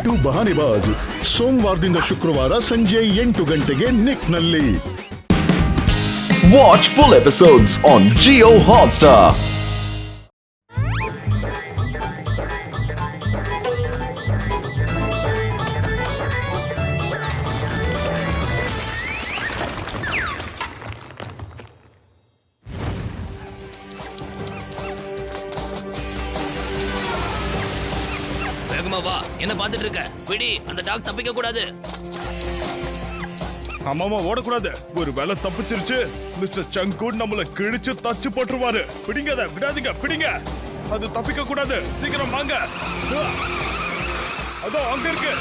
To ಬಹಾನಿಬಾಜ್ ಸೋಮವಾರದಿಂದ ಶುಕ್ರವಾರ ಸಂಜೆ 8 ಗಂಟೆಗೆ ನಿಕ್ನಲ್ಲಿ. Watch full episodes on Jio Hotstar. வேகமா வா, என்ன பார்த்துட்டு இருக்க? விடி, அந்த டாக் தப்பிக்க கூடாது. ஆமாமா, ஓடக்கூடாது. ஒரு வேலை தப்பிச்சிருச்சு, மிஸ்டர் சங்கூட் நம்மள கிழிச்சு தச்சு போட்டுருவாரு. பிடிங்க, அதை விடாதீங்க, பிடிங்க. அது தப்பிக்க கூடாது. சீக்கிரம் வாங்க. அதோ அங்க இருக்கு.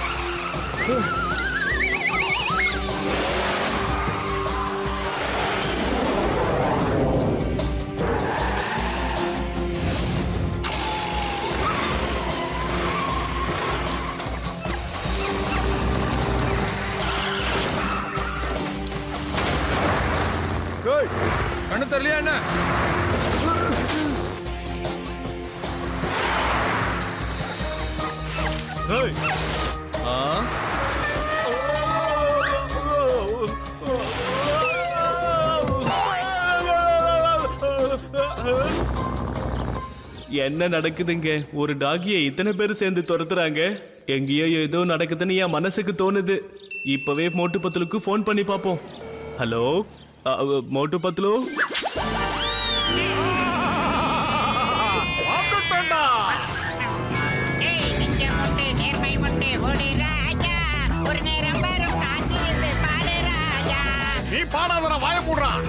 கண்ணு தெரியலையா என்ன? என்ன நடக்குதுங்க? ஒரு டாகியை இத்தனை பேர் சேர்ந்து துரத்துறாங்க. எங்கேயோ ஏதோ நடக்குதுன்னு என் மனசுக்கு தோணுது. இப்பவே மோட்டு பத்துலுக்கு ஃபோன் பண்ணி பார்ப்போம். ஹலோ மோட்டு பத்துலு, நீ பாடாத, வாய போடுறான்.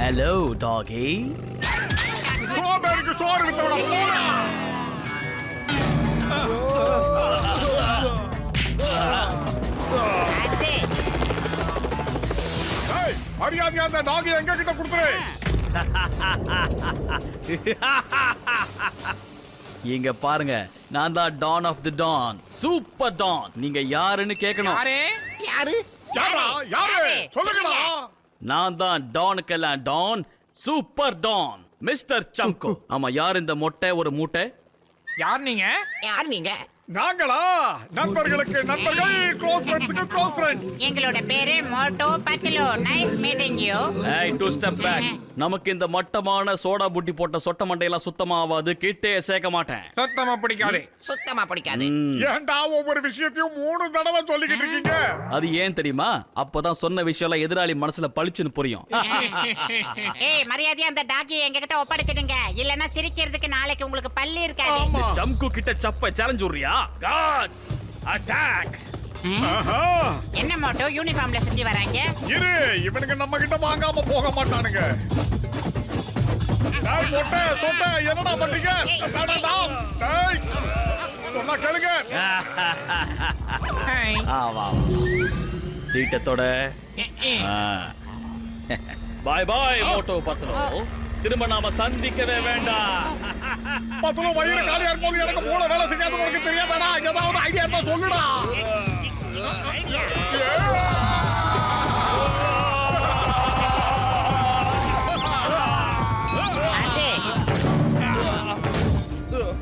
ஹலோ டாகி. சோபேருக்கு சோறு விட்டவன போடா. ஏய், மரியாதையா அந்த டாகி எங்க கிட்ட கொடுத்துரு. இங்க பாருங்க, நான் தான் don of the don, super don. நீங்க யாருன்னு கேட்கணும். யாரு? யாரா? யாரு? சொல்லுங்கடா. நான் தான் டானுக்கெல்லாம் டான், சூப்பர் டான், மிஸ்டர் சம்கோ. ஆமா, யார் இந்த மொட்டை ஒரு மூட்டை? யார் நீங்க? யார் நீங்க? நாங்களா? நண்பர்களுக்கு நண்பர்கள், க்ளோஸ் ஃப்ரெண்ட்ஸ்க்கு க்ளோஸ் ஃப்ரெண்ட். எங்களோட பேரு Motu Patlu. Nice meeting you. ஏய், டூ ஸ்டெப் பேக். நமக்கு இந்த மட்டமான சோடா புட்டி போட்ட சொட்ட மண்டையெல்லாம் சுத்தமா ஆகாது. கிட்டே சேர்க்க மாட்டேன். சுத்தமா பிடிக்காது. சுத்தமா பிடிக்காது. ஏன்டா ஒவ்வொரு விஷயத்தையும் 3 தடவை சொல்லிக்கிட்டு இருக்கீங்க? அது ஏன் தெரியுமா? அப்பதான் சொன்ன விஷயம் எல்லாம் எதிராளி மனசுல பளிச்சுன்னு புரியும். ஏய், மரியாதையா அந்த டாக்கி எங்க கிட்ட ஒப்படைச்சிடுங்க, இல்லனா சிரிக்கிறதுக்கு நாளைக்கு உங்களுக்கு பல்லு இருக்காது. ஜம்கு கிட்ட சப்ப சேலஞ்ச் உறியா? காட்ஸ் அட்டாக். என்ன மோட்டோ யூனிஃபார்ம்ல சுத்தி வராங்க? இரு, இவனுக்கு நம்ம கிட்ட வாங்காம போக மாட்டானுங்க. டேய் போட்ட சொட்ட, என்னடா பண்றீங்க? டடடா. டேய், சொன்னா கேளுங்க. வா தீட்டத்தோட பாய் பாய் மோட்டோ பத்லு. திரும்ப நாம சந்திக்கவே வேண்டாம். பத்லு, வயிறு காலியா இருக்கும்போது எனக்கு மூளை வேலை செய்யாத உனக்கு தெரியாதடா. ஏதாவது ஐடியா இருந்தா சொல்லுடா.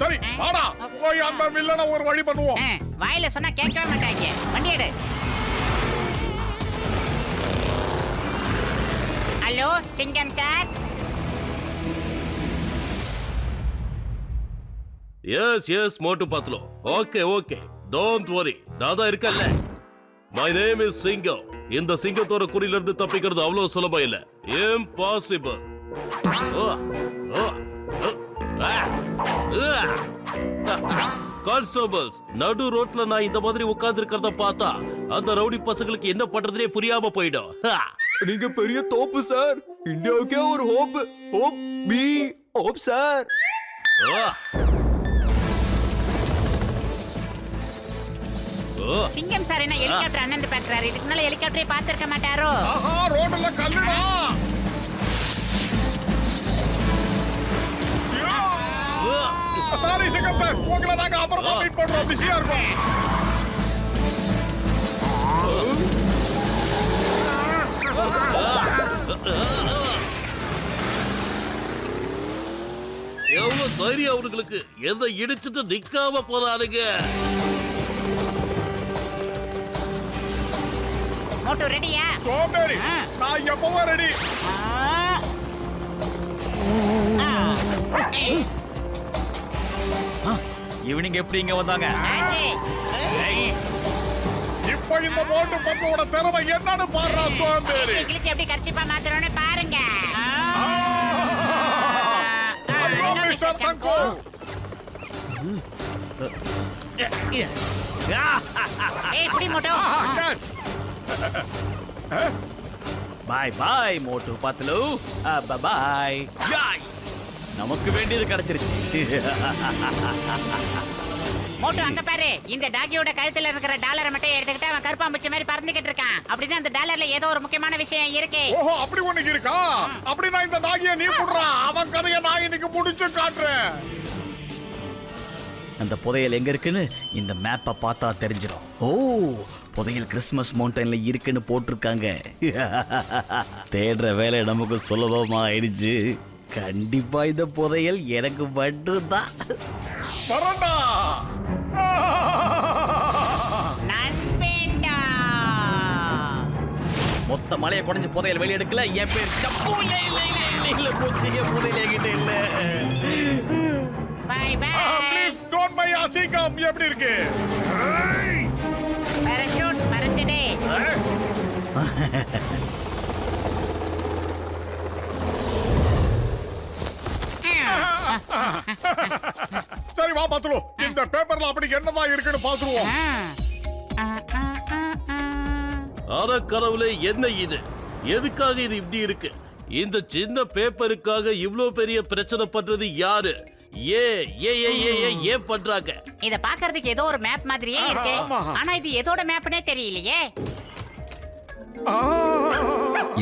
சரி, வாடா, போய் அந்த வில்லனை ஒரு வழி பண்ணுவோம். வாயில சொன்னா கேட்கவே மாட்டாங்க. வண்டி எடு. ஹலோ சிங்கம் sir. Yes, Motu Patlu. Okay. Don't worry. Nada இருக்கல்ல. My name is Singo. இந்த சிங்கத்தோட குறியில இருந்து தப்பிக்கிறது அவ்வளவு சுலபம் இல்ல. Impossible. கான்ஸ்டபிள்ஸ், நடு ரோட்ல நான் இந்த மாதிரி உட்கார்ந்து இருக்கிறத பார்த்தா அந்த ரவுடி பசங்களுக்கு என்ன பண்றதுனே புரியாம போயிடும். நீங்க பெரிய தோப்பு சார். இந்தியாவுக்கே ஒரு ஹோப் சார். சிங்கம் சார் என்ன ஹெலிகாப்டர் அண்ணன் பாக்குறாரு, இதுக்கு முன்னால ஹெலிகாப்டரே பார்த்திருக்க மாட்டாரோ? ஆஹா, ரோட்ல கல்லுடா. சாரி சிங்கம் சார், உங்களை நாங்க அப்புறமா மீட் பண்றோம், பிஸியா இருக்கோம். எவ்வளவு தைரியம் அவர்களுக்கு, எதை இடிச்சுட்டு நிக்காம போறானுங்க. மோட்டு ரெடியா? சோம்பேறி, நான் எப்பவும் ரெடி. இவனிங்க எப்படி இங்க வந்தாங்க? இப்ப இந்த மோட்டு பத்தோட திறமை என்னன்னு பாடுறா சோம்பேறி. எங்களுக்கு எப்படி கர்ச்சிப்பா மாத்துறோம்னு பாருங்க. மிஸ்டர் சங்கு, ஏய் புடி மோட்டு. பாய் பாய் மோட்டு பத்லு, பாய். நமக்கு வேண்டியது கிடைச்சிருச்சு. மோட்டு அங்க பாரு, இந்த டாகியோட கழுத்துல இருக்கிற டாலரை மட்டும் எடுத்துக்கிட்டு அவன் கருப்பாம்பூச்சி மாதிரி பறந்துகிட்டு இருக்கான். அப்படின்னா அந்த டாலர்ல ஏதோ ஒரு முக்கியமான விஷயம் இருக்கு. ஓஹோ, அப்படி ஒண்ணு இருக்கா? அப்படின்னா இந்த டாகிய நீ புடுறா, அவன் கதையை நான் இன்னைக்கு முடிச்சு காட்டுறேன். அந்த புதையல் எங்க இருக்குன்னு இந்த மேப்பை பார்த்தா தெரிஞ்சிடும். ஓ, புதையல் கிறிஸ்மஸ் மவுண்டன்ல இருக்குன்னு போட்டிருக்காங்க. தேடுற வேலை நமக்கு சுலபமா ஆயிடுச்சு. கண்டிப்பா இந்த புதையல் எனக்கு மட்டும்தான். வரண்டா. நண்பேண்டா. மொத்த மலையை குறைஞ்சு புதையல் வெளியே எடுக்கல. என் பேர் சப்பு. இல்ல பூச்சிங்க, புதையல் என்கிட்ட இல்ல. Bye bye. ப்ளீஸ் டோன்ட் மை அசிகம். எப்படி இருக்கு? பாராசூட் மறந்துடே. சரி வா பாத்துலோ, இந்த பேப்பர்ல அப்படி என்னதான் இருக்குன்னு பாத்துருவோம். அட கடவுளே, என்ன இது? எதுக்காக இது இப்படி இருக்கு? இந்த சின்ன பேப்பருக்காக இவ்ளோ பெரிய பிரச்சனை பண்றது யாரு? ஏன் பண்றாங்க? இத பாக்குறதுக்கு ஏதோ ஒரு மேப் மாதிரியே இருக்கு. ஆனா இது எதோட மேப்னே தெரியலையே.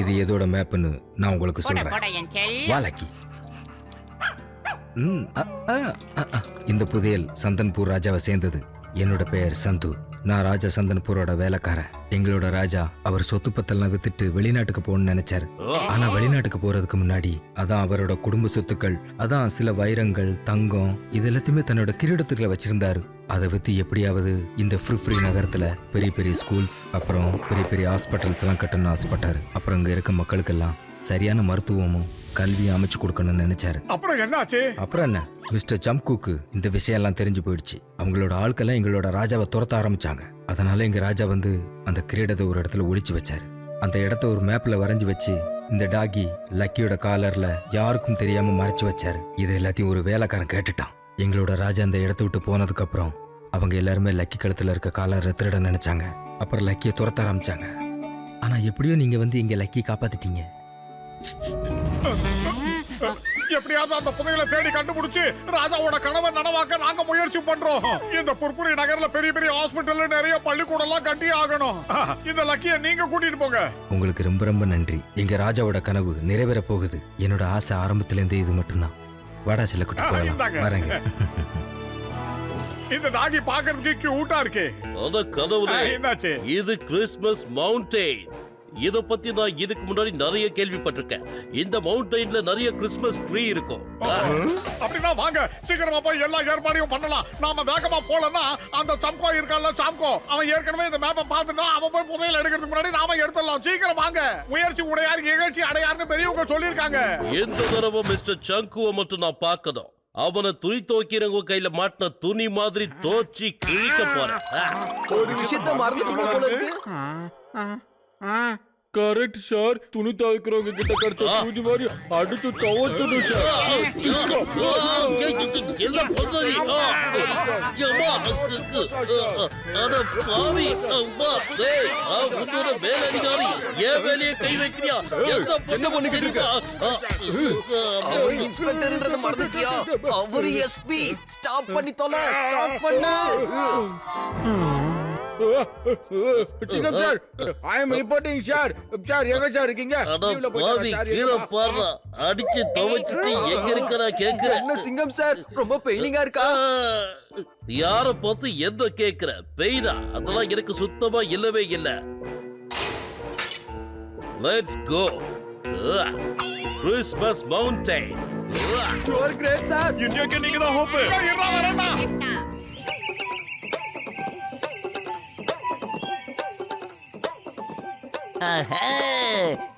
இது எதோட மேப்னு நான் உங்களுக்கு போட சொல்றேன். போட என் செல்லம். வாலக்கி. இந்த புதையல் சந்தன்பூர் ராஜாவை சேர்ந்தது. என்னோட பெயர் சந்து. நான் ராஜா சந்தன்பூரோட வேலைக்காரன். எங்களோட ராஜா அவர் சொத்து பத்தெல்லாம் வித்துட்டு வெளிநாட்டுக்கு போகணும்னு நினைச்சாரு. ஆனா வெளிநாட்டுக்கு போறதுக்கு முன்னாடி அதான் அவரோட குடும்ப சொத்துக்கள், அதான் சில வைரங்கள், தங்கம், இது எல்லாத்தையுமே தன்னோட கிரீடத்துக்குள்ள வச்சிருந்தாரு. அதை வித்து எப்படியாவது இந்த ஃப்ரீ நகரத்துல பெரிய பெரிய ஸ்கூல்ஸ், அப்புறம் பெரிய பெரிய ஹாஸ்பிட்டல்ஸ் எல்லாம் கட்டணும்னு ஆசைப்பட்டாரு. அப்புறம் இங்க இருக்க மக்களுக்கெல்லாம் சரியான மருத்துவமும் கல்வியும் அமைச்சு கொடுக்கணும்னு நினைச்சாரு. அப்புறம் என்னாச்சு? அப்புறம் என்ன, மிஸ்டர் சம்குக்கு இந்த விஷயம் எல்லாம் தெரிஞ்சு போயிடுச்சு. அவங்களோட ஆட்கள்லாம் எங்களோட ராஜாவை துரத்த ஆரம்பிச்சாங்க. அதனால எங்க ராஜா வந்து அந்த கிரீடத்தை ஒரு இடத்துல ஒளிச்சு வச்சாரு. அந்த இடத்த ஒரு மேப்ல வரைஞ்சு வச்சு இந்த டாகி லக்கியோட காலர்ல யாருக்கும் தெரியாம மறைச்சு வச்சாரு. இது எல்லாத்தையும் ஒரு வேலைக்காரன் கேட்டுட்டான். எங்களோட ராஜா அந்த இடத்த விட்டு போனதுக்கு அப்புறம் அவங்க எல்லாருமே லக்கி கழுத்துல இருக்க காலரை திருட நினைச்சாங்க. அப்புறம் லக்கியை துரத்த ஆரம்பிச்சாங்க. ஆனா எப்படியோ நீங்க வந்து இங்க லக்கியை காப்பாத்திட்டீங்க. எப்படியாவது அந்த புதையலை தேடி கண்டுபிடிச்சு ராஜாவோட கனவை நனவாக்க நாங்க முயற்சி பண்றோம். இந்த புர்புரி நகர்ல பெரிய பெரிய ஹாஸ்பிட்டல், நிறைய பள்ளிக்கூடம் எல்லாம் கட்டி ஆகணும். இந்த லக்கிய நீங்க கூட்டிட்டு போங்க. உங்களுக்கு ரொம்ப ரொம்ப நன்றி. எங்க ராஜாவோட கனவு நிறைவேற போகுது. என்னோட ஆசை ஆரம்பத்துல இருந்தே இது மட்டும்தான். வாடா செல்லக்குட்டி, போகலாம். வரேங்க. இந்த டாகி பாக்குறதுக்கு கியூட்டா இருக்கு. அட கடவுளே, என்னாச்சு? இது கிறிஸ்மஸ் மவுண்டைன். இத பத்தி நான் இதுக்கு முன்னாடி நிறைய கேள்விப்பட்டிருக்கேன். இந்த மவுண்டைன்ல நிறைய கிறிஸ்மஸ் ட்ரீ இருக்கும். அப்படின்னா வாங்க சீக்கிரமா போய் எல்லா ஏற்பாடையும் பண்ணலாம். நாம வேகமா போலன்னா அந்த சம்கோ இருக்கான்ல, சாம்கோ, அவன் ஏற்கனவே இந்த மேப்பை பார்த்துட்டா. அவன் போய் புதையல் எடுக்கிறதுக்கு முன்னாடி நாம எடுத்துடலாம். சீக்கிரம் வாங்க. முயற்சி உடையார் இகழ்ச்சி அடையார்னு பெரியவங்க சொல்லியிருக்காங்க. எந்த தடவை மிஸ்டர் சங்குவை மட்டும் நான் பார்க்கணும். அவனை துணி துவைக்கிறவங்க கையில மாட்டின துணி மாதிரி தோச்சி கிழிக்க போறேன். ஒரு விஷயத்த மறந்துட்டீங்க போல இருக்கு. Correct sir. துணி துவைக்கிறவங்க கிட்ட கடுத்த தூதி மாதிரி அடிச்சு துவைச்சது சார். என்ன பண்றீ? மேலதிகாரி ஏன் வேலையை கை வைக்கிறியா? என்ன பண்ணிக்கிட்டு இருக்க? அவரு இன்ஸ்பெக்டர்ன்றத மறந்துட்டியா? அவரு எஸ்பி. ஸ்டாப் பண்ணி தொலை. ஸ்டாப் பண்ணு. சிங்கம் sir, I am reporting sir. Sir எங்க சார் இருக்கீங்க? லீவ்ல போயிட்டாரா சார்? கீழே பாடுறா அடிச்சு துவைச்சிட்டு எங்க இருக்கிறா கேக்குற என்ன சிங்கம் சார் ரொம்ப பெயினிங்கா இருக்கா? யார பார்த்து என்ன கேக்குற பெய்டா அதெல்லாம் எனக்கு சுத்தமா இல்லவே இல்ல. Let's go Christmas mountain. You are great sir. இந்தியாக்கு நீங்க தான் ஹோப். இருடா, வரேன்டா.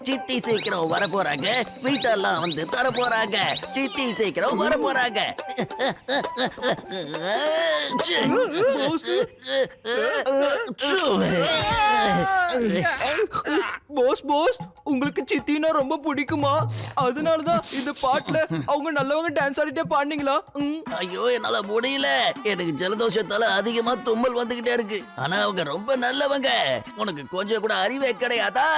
சித்தி சீக்கிரம் வர போறாங்க. ஸ்வீட் எல்லாம் வந்து தர போறாங்க. சித்தி சீக்கிரம் வர போறாங்க. போஸ் போஸ் உங்களுக்கு சித்தினா ரொம்ப பிடிக்குமா? அதனாலதான் இந்த பாட்டுல அவங்க நல்லவங்க டான்ஸ் ஆடிட்டே பாடுனீங்களா? ஐயோ என்னால முடியல. எனக்கு ஜலதோஷத்தால அதிகமா தும்மல் வந்துகிட்டே இருக்கு. ஆனா அவங்க ரொம்ப நல்லவங்க. உனக்கு கொஞ்சம் கூட அறிவே கிடையாதா?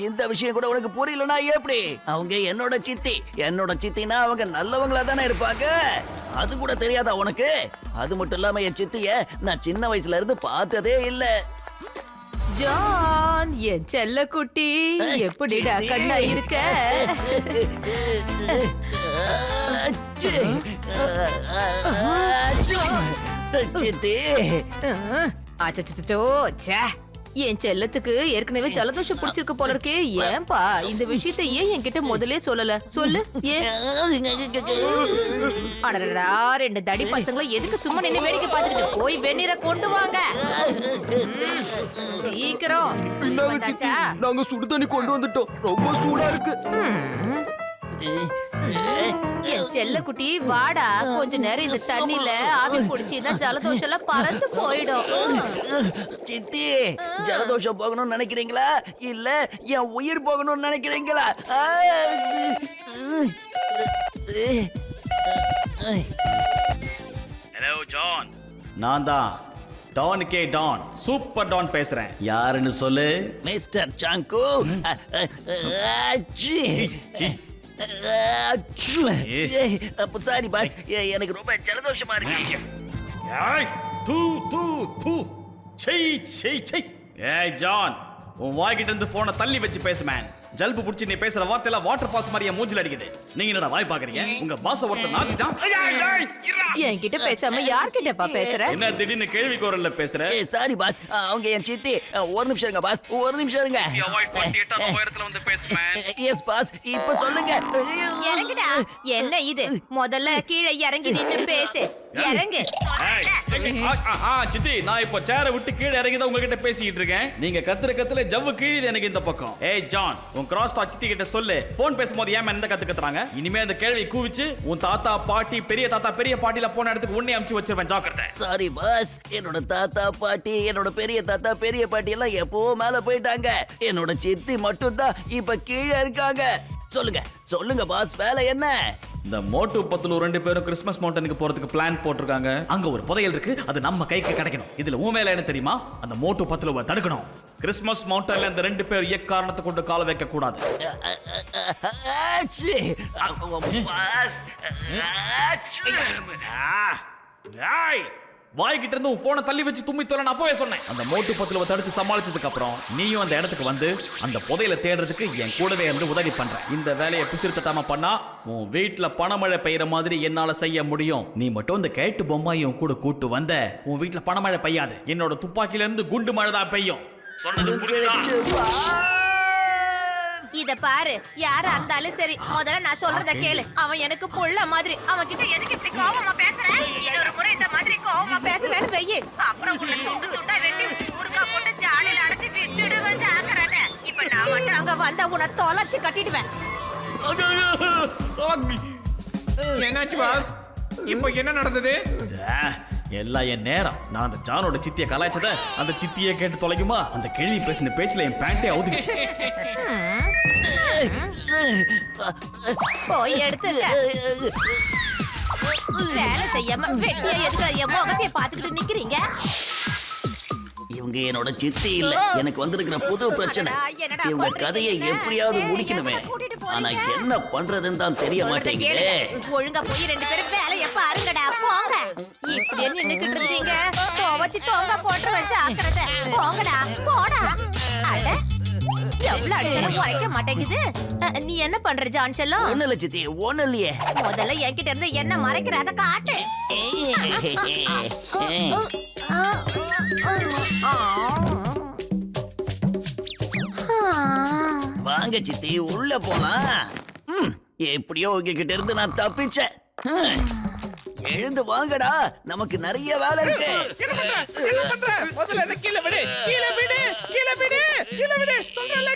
இந்த விஷயம் கூட உனக்கு புரியலனா எப்படி? அவங்க என்னோட சித்தி. என்னோட சித்தினா அவங்க நல்லவங்களா தானே இருப்பாங்க. அது கூட தெரியாதா உனக்கு? அது மட்டும் இல்லாம என் சித்திய நான் சின்ன வயசுல இருந்து பார்த்ததே இல்ல. ஜான், என் செல்ல குட்டி, எப்படிடா கண்ணா இருக்க? சித்தி அச்சச்சோ, ச்சே. என் செல்லத்துக்கு ஏற்கனவே ஜலதோஷம் பிடிச்சிருக்கு போல இருக்கே. ஏன்பா இந்த விஷயத்தை ஏன் என்கிட்ட முதல்ல சொல்லல? சொல்லு ஏன்? அடடா, ரெண்டு தடி பசங்களும் எதுக்கு சும்மா நின்னு வேடிக்கை பார்த்துட்டு? போய் வெந்நீரை கொண்டு வாங்க சீக்கிரம். இந்தாங்க சித்தி, வந்தாச்சா? நாங்க சுடு தண்ணி கொண்டு வந்துட்டோம். ரொம்ப சூடா இருக்கு. என் செல்ல குட்டி வாடா, கொஞ்ச நேரம் இந்த தண்ணில ஆவி பிடிச்சின்னா ஜலதோஷம் எல்லாம் பறந்து போயிடும். சித்தி, ஜலதோஷம் போகணும்னு நினைக்கிறீங்களா இல்ல என் உயிர் போகணும்னு நினைக்கிறீங்களா? Hello John. நான் தான் டான் கே டான், சூப்பர் டான் பேசுறேன். யாருன்னு சொல்லு. Mister song. சாரி பாஸ், எனக்கு ரொம்ப ஜலதோஷமா இருக்கு. ஏய் தூ தூ தூ சை சை சை. ஏய் ஜான், உன் வாய்கிட்ட இருந்து போனை தள்ளி வச்சு பேசு மேன். ஜல்பு புடிச்சு நீ பேசுற வார்த்தையில வாட்டர் ஃபால்ஸ் மாதிரியே மூஞ்சில அடிக்குது. நீங்க என்னடா வாய் பாக்குறீங்க? உங்க பாஸ் ஒருத்தர் நாத்திட்டான். என்கிட்ட பேசாம யார்கிட்டப்பா பேசுற? என்ன திடீர்னு கேள்வி குரல்ல பேசுற? சாரி பாஸ், அவங்க என் சித்தி. ஒரு நிமிஷம் இருங்க பாஸ், ஒரு நிமிஷம் இருங்க. வந்து பேசு மேன். எஸ் பாஸ், இப்ப சொல்லுங்க. இறங்குடா. என்ன இது? முதல்ல கீழே இறங்கி நின்னு பேசு. இறங்கு. சித்தி, நான் இப்போ சேரை விட்டு கீழே இறங்கி தான் உங்ககிட்ட பேசிக்கிட்டு இருக்கேன். நீங்க கத்துல ஜவ்வு கீழே எனக்கு இந்த பக்கம். ஏய் ஜான், உன் கிராஸ் டாக் சித்தி கிட்ட சொல்லு. போன் பேசும்போது ஏன் எந்த கத்துக்கறாங்க? இனிமே அந்த கேள்வி கூவிச்சு உன் தாத்தா பாட்டி பெரிய தாத்தா பெரிய பாட்டில போன இடத்துக்கு உன்னை அமுச்சு வச்சிருவேன். ஜாக்கிரதை. சாரி பாஸ், என்னோட தாத்தா பாட்டி, என்னோட பெரிய தாத்தா பெரிய பாட்டி எல்லாம் எப்போ மேல போயிட்டாங்க. என்னோட சித்தி மட்டும் தான் இப்ப கீழே இருக்காங்க. சொல்லுங்க சொல்லுங்க பாஸ், வேலை என்ன? இந்த மோட்டு பத்துல ரெண்டு பேரும் கிறிஸ்மஸ் மவுண்டனுக்கு போறதுக்கு பிளான் போட்டிருக்காங்க. அங்க ஒரு புதையல் இருக்கு, அது நம்ம கைக்கு கிடைக்கணும். இதுல உன் வேலை என்ன தெரியுமா? அந்த மோட்டு பத்துல தடுக்கணும். கிறிஸ்மஸ் மவுண்டன்ல இந்த ரெண்டு பேர் எக்காரணத்தை கொண்டு கால வைக்க கூடாது. வாய்கிட்ட இருந்து உன் போனை தள்ளி வச்சு தும்மி தொலை நான் அப்பவே சொன்னேன். அந்த மோட்டு பத்துல தடுத்து சமாளிச்சதுக்கு அப்புறம் நீயும் அந்த இடத்துக்கு வந்து அந்த புதையலை தேடுறதுக்கு என் கூடவே இருந்து உதவி பண்ற. இந்த வேலையை பிசிறு தட்டாம பண்ணா உன் வீட்டுல பணமழை பெய்யற மாதிரி என்னால செய்ய முடியும். நீ மட்டும் இந்த கேட்டு பொம்மையும் கூட கூட்டு வந்த உன் வீட்டுல பணமழை பெய்யாது. என்னோட துப்பாக்கில இருந்து குண்டு மழை தான் பெய்யும். சொன்னது புரியுதா? இத பாரு, யாரா இருந்தாலும் சரி, முதல்ல நான் சொல்றத கேளு. அவன் எனக்கு புள்ள மாதிரி. அவன் கிட்ட எதுக்கு இப்படி கோவமா பேசுற? இன்னொரு முறை இந்த மாதிரி கோவமா பேசுறேன்னு வெயி, அப்புறம் உன்னை துண்டு துண்டா வெட்டி ஊறுகா போட்டு ஜாலியில அடைச்சு விட்டுடுவேன். ஜாக்கிரதை. இப்ப நான் மட்டும் அங்க வந்தா உன்னை தொலைச்சு கட்டிடுவேன். என்னாச்சு பாஸ்? இப்போ என்ன நடந்தது? எல்லாம் என் நேரம். நான் அந்த ஜானோட சித்தியை கலாய்ச்சத அந்த சித்தியை கேட்டு தொலைக்குமா? அந்த கேள்வி பேசின பேச்சுல என் பேண்டே அவுதுச்சு. போய் எடுத்துக்க. வேலை செய்யாம வெட்டியா எதுக்கு என் முகத்தைய பாத்துக்கிட்டு நிக்கிறீங்க? இவங்க இவங்க என்னோட சித்தி இல்ல, எனக்கு வந்திருக்கிற புது பிரச்சனை. என்னடா இவங்க பண்றீங்க? கதையை எப்படியாவது ஏய், முடிக்கணுமே. எங்கடா கூட்டிட்டு போறீங்க? ஆனா என்ன பண்றதுன்னு தான் தெரிய சொல்றத மாட்டேங்குதே. கேளுங்க. ஒழுங்கா போய் 2 பேரும் வேலைய பாருங்கடா, போங்க. இப்படியே நின்னுக்கிட்டு இருந்தீங்க, துவச்சு தொங்க போட்டு வச்சு ஆக்குறத. போங்கடா, போடா. அட, எவ்வளவு அடிச்சாலும் குறைக்க மாட்டேங்குது. நீ என்ன பண்ற ஜான்செல்லம்? ஒண்ணு இல்ல சித்தி, ஒண்ணு இல்லையே. முதல்ல என்கிட்ட இருந்து என்ன மறைக்கிற, அதை காட்டு. வாங்க சித்தி, உள்ள போலாம். எப்படியோ உங்ககிட்ட இருந்து நான் தப்பிச்சேன். எழுந்து வாங்கடா, நமக்கு நிறைய வேலை இருக்கு.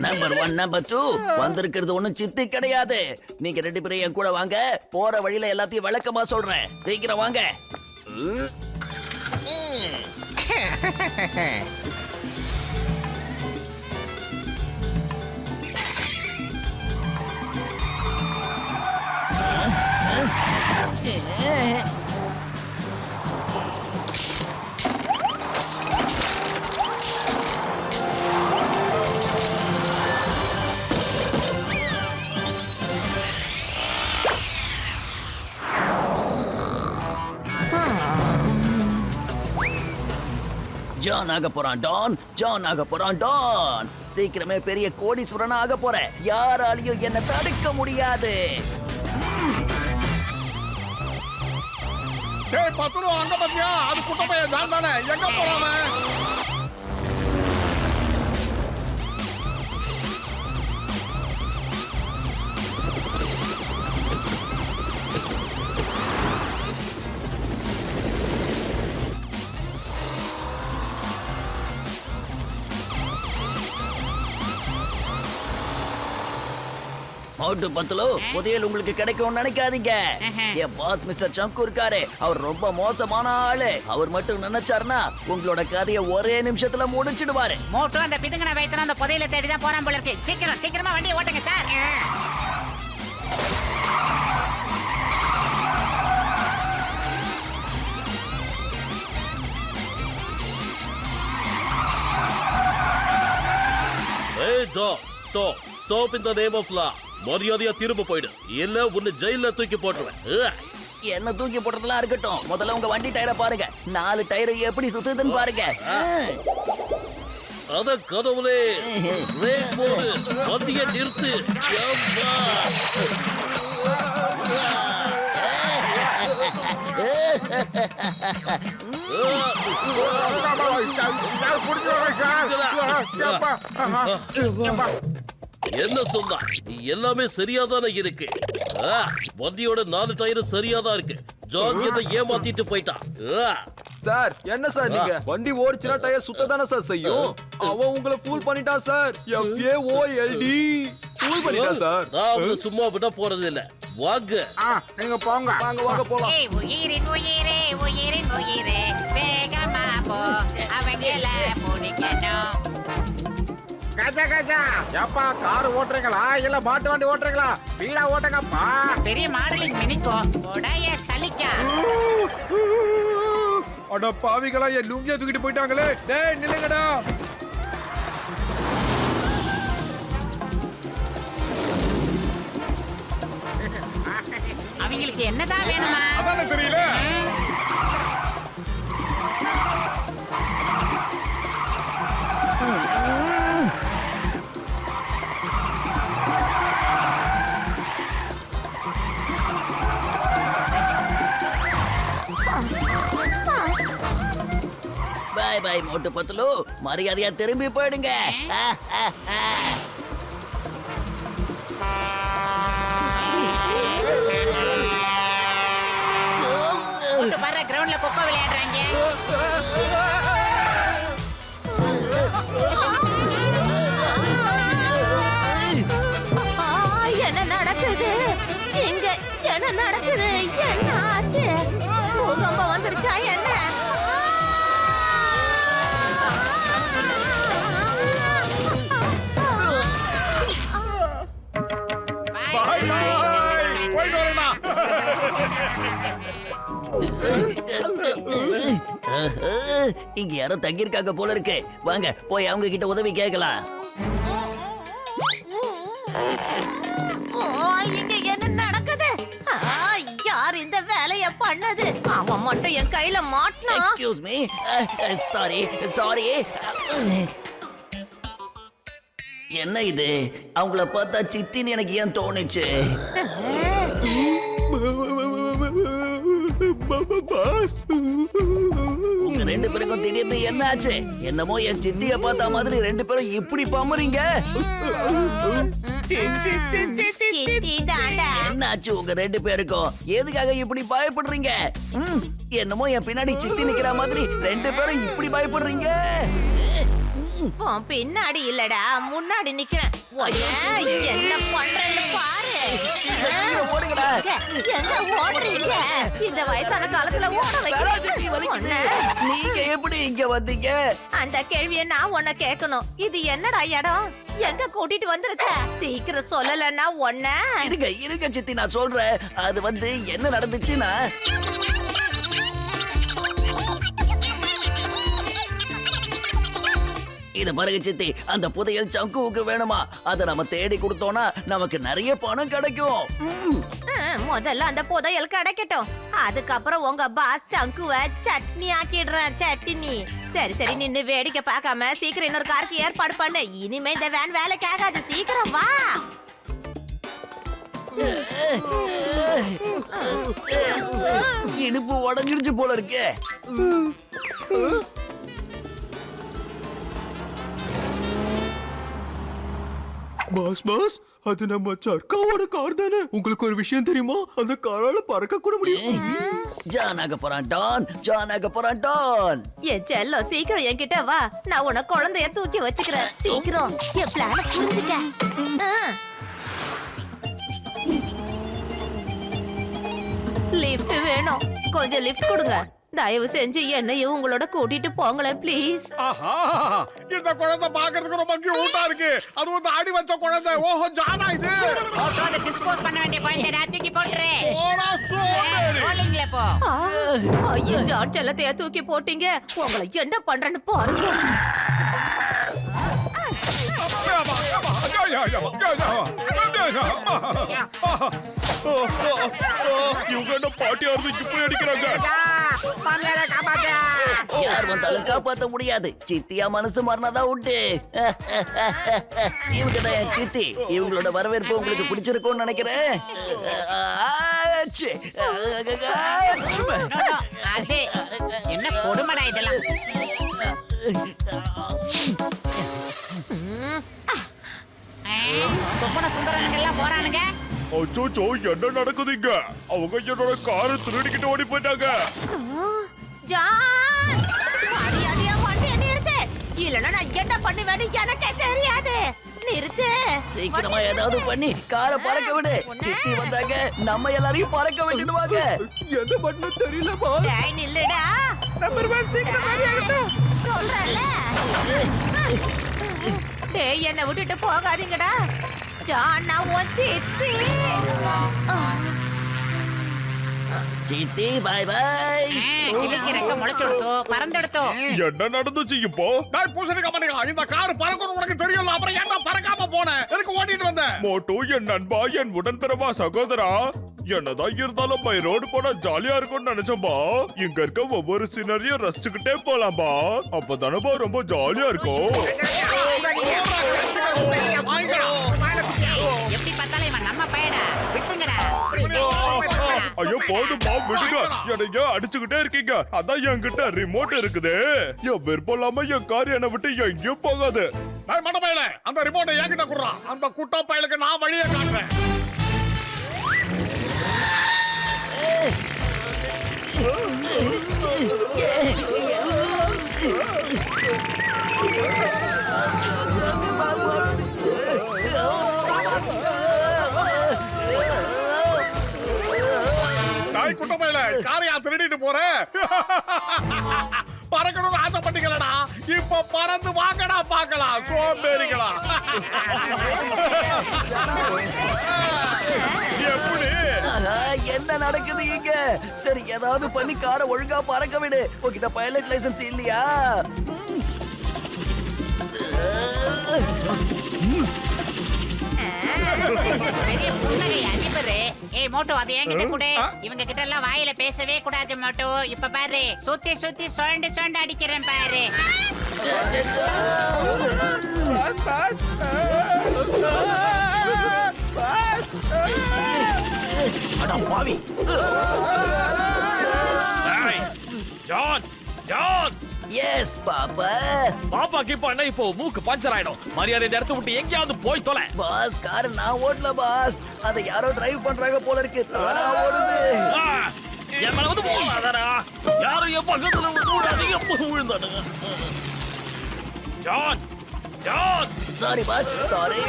நம்பர் 1 நம்பர் 2 வந்திருக்கிறது ஒண்ணும் சித்தி கிடையாது. நீங்க 2 பேரும் என் கூட வாங்க, போற வழியில எல்லாத்தையும் விளக்கமா சொல்றேன். சீக்கிரம் வாங்க. ஜான் ஆக போறான் டான், ஜான் ஆக போறான் டான். சீக்கிரமே பெரிய கோடீஸ்வரன் ஆக போறேன். யாராலையும் என்ன தடுக்க முடியாது. டேய் பத்துரு, அங்க பாத்தியா? அது குட்ட பையன் ஜான் தானே. எங்க போறான்? மோட்டு பத்துலு, புதையல் உங்களுக்கு கிடைக்கும் நினைக்காதீங்க. என் பாஸ் மிஸ்டர் சங்கு இருக்காரு, அவர் ரொம்ப மோசமான ஆளு. அவர் மட்டும் நினைச்சாருன்னா உங்களோட கதையை ஒரே நிமிஷத்துல முடிச்சிடுவாரு. மோட்டோ அந்த பிதுங்கன வைத்தன அந்த புதையில தேடி தான் போறான் போல இருக்கு. சீக்கிரமா வண்டியை ஓட்டுங்க சார். ஏய் Joe, stop in the name of law. மரியாதையா திரும்ப போயிடு, இல்ல உன்னை ஜெயில தூக்கி போட்டுருவேன். என்ன தூக்கி போடுறதெல்லாம் இருக்கட்டும், முதல்ல உங்க வண்டி டயரை பாருங்க. 4 டயர் எப்படி சுத்துதுன்னு பாருங்க. அத கடவுளே, பிரேக் போடு, வண்டியை நிறுத்து. அம்மா. என்ன சொன்னா? எல்லாமே சரியாதானே இருக்கு. வண்டியோட 4 டயரும் சரியாதான் இருக்கு. ஜான் என்ன ஏமாத்திட்டு போயிட்டான். சார் என்ன சார் நீங்க? வண்டி ஓடிச்சுனா டயர் சுத்த தானே சார் செய்யும். அவன் உங்களை ஃபூல் பண்ணிட்டான் சார். FAOLD ஃபூல் பண்ணிட்டான் சார். நான் அவனை சும்மா விட போறது இல்ல. வாங்க நீங்க போங்க. வாங்க போலாம். ஏய் உயிரின் உயிரே, உயிரின் உயிரே, வேகமா போ, அவங்கள பிடிக்கணும். கஜா எப்பா கார் ஓட்டுறீங்களா இல்ல மாட்டு வண்டி ஓட்டுறீங்களா? வீடா ஓட்டுங்கப்பா. பெரிய மாடலிங் மினிக்கோ உடைய சலிக்கா. அட பாவிகளா, என் லுங்கிய தூக்கிட்டு போயிட்டாங்களே. டேய் நில்லுங்கடா. அவங்களுக்கு என்னதான் வேணுமா? அதானே தெரியல. பாய் பாய் மோட்டு பத்துலு, மரியாதையா திரும்பி போயிடுங்க. பாரு கிரவுண்ட்ல கொக்கோ விளையாடுறாங்க. என்ன நடக்குது இங்க? என்ன நடக்குது? என்ன ஆச்சு? பூகம்பம் வந்துருச்சா என்ன? பாய் பாய். போயிட்டு வரேன்டா. இங்க யாரோ தங்கியிருக்காங்க போல இருக்கு. வாங்க போய் அவங்க கிட்ட உதவி கேட்கலாம். இங்க என்ன நடக்குது? யார் இந்த வேலைய பண்ணது? அவன் மட்டும் என் கையில மாட்டினா. Excuse me, sorry sorry. என்ன இது? அவங்கள பார்த்தா சித்தின்னு எனக்கு ஏன் தோணுச்சு? உங்க ரெண்டு பேருக்கும் திடீர்னு என்ன ஆச்சு? என்னமோ என் சித்திய பார்த்த மாதிரி ரெண்டு பேரும் இப்படி பம்புறீங்க. என்ன ஆச்சு உங்க ரெண்டு பேருக்கும்? எதுக்காக இப்படி பயப்படுறீங்க? என்னமோ என் பின்னாடி சித்தி நிக்கிற மாதிரி ரெண்டு பேரும் இப்படி பயப்படுறீங்க. பின்னாடி இல்லடா, முன்னாடி நிக்கிறேன். என்ன பண்றேன்னு பாரு. ஓடுங்கடா. எங்க ஓடுறீங்க? இந்த வயசான காலத்துல ஓட வைக்கிறேன். நீங்க எப்படி இங்க வந்தீங்க? அந்த கேள்வியை நான் உன்னை கேட்கணும். இது என்னடா இடம்? எங்க கூட்டிட்டு வந்திருக்க? சீக்கிரம் சொல்லலன்னா ஒன்ன. இருங்க சித்தி, நான் சொல்றேன். அது வந்து என்ன நடந்துச்சுன்னா, இத பாருங்க சித்தி, அந்த புதையல் சங்குவுக்கு வேணுமா? அத நம்ம தேடி கொடுத்தோம்னா நமக்கு நிறைய பணம் கிடைக்கும். முதல்ல அந்த புதையல் கிடைக்கட்டும், அதுக்கப்புறம் உங்க பாஸ் சங்குவ சட்னி ஆக்கிடுறேன். சட்னி. சரி நின்னு வேடிக்கை பார்க்காம சீக்கிரம் இன்னொரு காருக்கு ஏற்பாடு பண்ணு. இனிமே இந்த வேன் வேலைக்கு ஆகாது. சீக்கிரம் வா. இடுப்பு உடஞ்சிடுச்சு போல இருக்கு. பாஸ், அது நம்ம சர்க்காவோட கார் தானே? உங்களுக்கு ஒரு விஷயம் தெரியுமா? அந்த காரால பறக்க கூட முடியும். ஜானாக போறான் டான். என் செல்லம், சீக்கிரம் என்கிட்ட வா. நான் உன குழந்தைய தூக்கி வச்சுக்கிறேன். சீக்கிரம் என் பிளான புரிஞ்சுக்க. லிஃப்ட் வேணும். கொஞ்சம் லிஃப்ட் கொடுங்க. தயவு செஞ்சு என்னையும் உங்களோட கூட்டிட்டு போங்களேன் ப்ளீஸ். ஆஹா, இந்த குழந்தை பாக்குறதுக்கு ரொம்ப கியூட்டா இருக்கு. அது வந்து ஆடி வச்ச குழந்தை. ஓஹோ, ஜானா இது. போட்டோல டிஸ்போஸ் பண்ண வேண்டிய பாயிண்ட தூக்கி போட்டுரு. போடா சோம்பேறி. ரோலிங்ல போ. ஐயோ, ஜான் செல்லத்தைய தூக்கி போட்டீங்க. உங்களை என்ன பண்றேன்னு பாருங்க. இவங்க என்ன பாட்டியா இருந்து இப்படி அடிக்கிறாங்க? யார் வந்தாலும் காப்பாத்த முடியாது. சித்தியா மனசு மாறினாதான் உண்டு. இவங்க தான் என் சித்தி. இவங்களோட வரவேற்பு உங்களுக்கு பிடிச்சிருக்கும்னு நினைக்கிறேன். அது என்ன கொடுமடா இதெல்லாம். சொப்பன சுந்தரனுங்க எல்லாம் போறானுங்க. அச்சோ, என்ன நடக்குதுங்க? அவங்க என்னோட காரை திருடிக்கிட்டு ஓடி போயிட்டாங்க. ஜான், மரியாதையா வண்டியை நிறுத்து. இல்லைன்னா நான் என்ன பண்ணுவேன்னு எனக்கே தெரியாது. நிறுத்து. சீக்கிரமா ஏதாவது பண்ணி காரை பறக்க விடு. சித்தி வந்தாங்க, நம்ம எல்லாரையும் பறக்க விட்டுடுவாங்க. எந்த பட்டனும் தெரியல பாஸ். டேய் நில்லுடா. நம்பர் 1 சீக்கிரம் மரியாதையா சொல்றல. டேய் என்ன விட்டுட்டு போகாதீங்கடா. ஜான், நான் உன் சித்தி. சித்தி பாய் பாய். கிளிக்கு ரெக்க முளைச்சுடுதோ, பறந்துடுதோ. என்ன நடந்துச்சு இப்போ? டேய் பூசணிக்கா மணிகா, இந்த கார் பறக்கணும் உனக்கு தெரியல. அப்புறம் ஏன்டா பறக்காம போன? எதுக்கு ஓட்டிட்டு வந்த? மோட்டு, என் நண்பா, என் உடன்பிறவா சகோதரா, என்னதான் இருந்தாலும் பை ரோடு போனா ஜாலியா இருக்கும்னு நினைச்சோம்பா. இங்க இருக்க ஒவ்வொரு சீனரியும் ரசிச்சுக்கிட்டே போலாம்பா. அப்பதானப்பா ரொம்ப ஜாலியா இருக்கும். எப்படி பார்த்தாலும் இவன் நம்ம பையனா. விட்டுங்கடா. ஐயோ போதும்பா, விடுங்க. என்னைய அடிச்சுக்கிட்டே இருக்கீங்க. அதான் என்கிட்ட ரிமோட் இருக்குது. என் விருப்பம் இல்லாம என் கார் என்னை விட்டு எங்கேயும் போகாது. அந்த ரிமோட்டை என்கிட்ட குடுறா. அந்த குட்டா பயலுக்கு நான் வழியை காட்டுறேன். குட்டப்பையில காரையா திருடிட்டு போற? பறக்கணும்னு ஆசைப்பட்டீங்களா? இப்ப பறந்து வாங்கடா பாக்கலாம். சோம்பேறிகளா. எப்படி என்ன நடக்குது இங்க? சரி ஏதாவது பண்ணி காரை ஒழுங்கா பறக்க விடு. உன்கிட்ட பைலட் லைசன்ஸ் இல்லையா? பெரிய புன்னகை அதிபரு. ஏய் மோட்டோ, அது என்கிட்ட கொடு. இவங்க கிட்ட எல்லாம் வாயில பேசவே கூடாது மோட்டோ. இப்ப பாரு, சுத்தி சுத்தி சுழண்டு சுழண்டு அடிக்கிறேன் பாரு. அட பாவி. John John yes papa. பாப்பா கிப்பா என்ன இப்போ மூக்கு பஞ்சர் ஆயிடும். மரியாதை இந்த இடத்த விட்டு எங்கேயாவது போய் தொலை. பாஸ், கார் நான் ஓட்டல பாஸ். அதை யாரோ டிரைவ் பண்றாங்க போல இருக்கு. தானா ஓடுது. என் மேல வந்து போகாதடா. யாரும் என் பக்கத்துல விடாதீங்க. விழுந்தாடுங்க. John John sorry boss, sorry.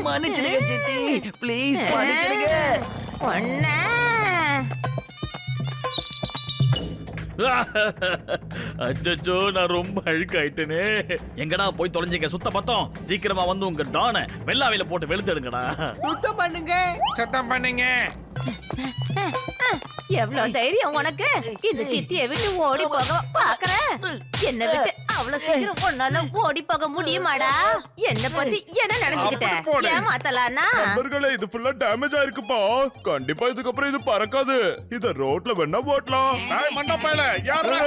மன்னிச்சிடுங்க சித்தி, ப்ளீஸ் மன்னிச்சிடுங்க. ஒண்ணு அச்சோ, நான் ரொம்ப அழுக்காயிட்டேனே. எங்கடா போய் தொலைஞ்சீங்க சுத்த பத்தம்? சீக்கிரமா வந்து உங்க டான வெள்ளாவில போட்டு வெளுத்துடுங்கடா. சுத்தம் பண்ணுங்க. எவ்வளவு தைரியம் உனக்கு? இந்த சித்தியை விட்டு ஓடி போக பாக்குற? என்ன விட்டு அவ்வளவு சீக்கிரம் ஒன்னால ஓடி போக முடியுமாடா? என்ன பத்தி என்ன நினைச்சுக்கிட்ட? ஏமாத்தலானா? நண்பர்களே, இது ஃபுல்லா டேமேஜ் ஆயிருக்குப்பா. கண்டிப்பா இதுக்கப்புறம் இது பறக்காது. இத ரோட்ல வேணா போட்டலாம். மண்டப்பையில யாரா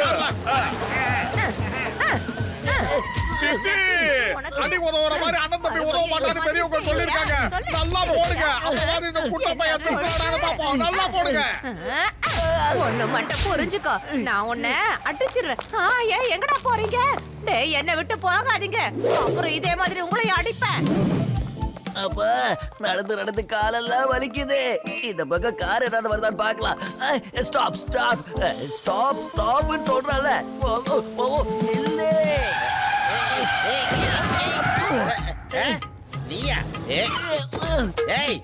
அடி உதவுற மாதிரி அண்ணன் தம்பி உதவ மாட்டான்னு பெரியவங்க சொல்லிருக்காங்க. நல்லா போடுங்க. அப்பதான் இந்த குட்ட பையன் திருடானு பாப்போம். நல்லா போடுங்க. ஒண்ணு மட்டும் புரிஞ்சுக்கோ, நான் உன்னை அடிச்சிருவேன். ஏன் எங்கடா போறீங்க? டேய், என்னை விட்டு போகாதீங்க. அப்புறம் இதே மாதிரி உங்களையும் அடிப்பேன். அப்ப நடந்து நடந்து காலெல்லாம் வலிக்குது. இந்த பக்கம் கார் ஏதாவது வருதான்னு பார்க்கலாம். ஸ்டாப் ஸ்டாப் ஸ்டாப் ஸ்டாப் சொல்றல. இல்லே நீயா? ஏய்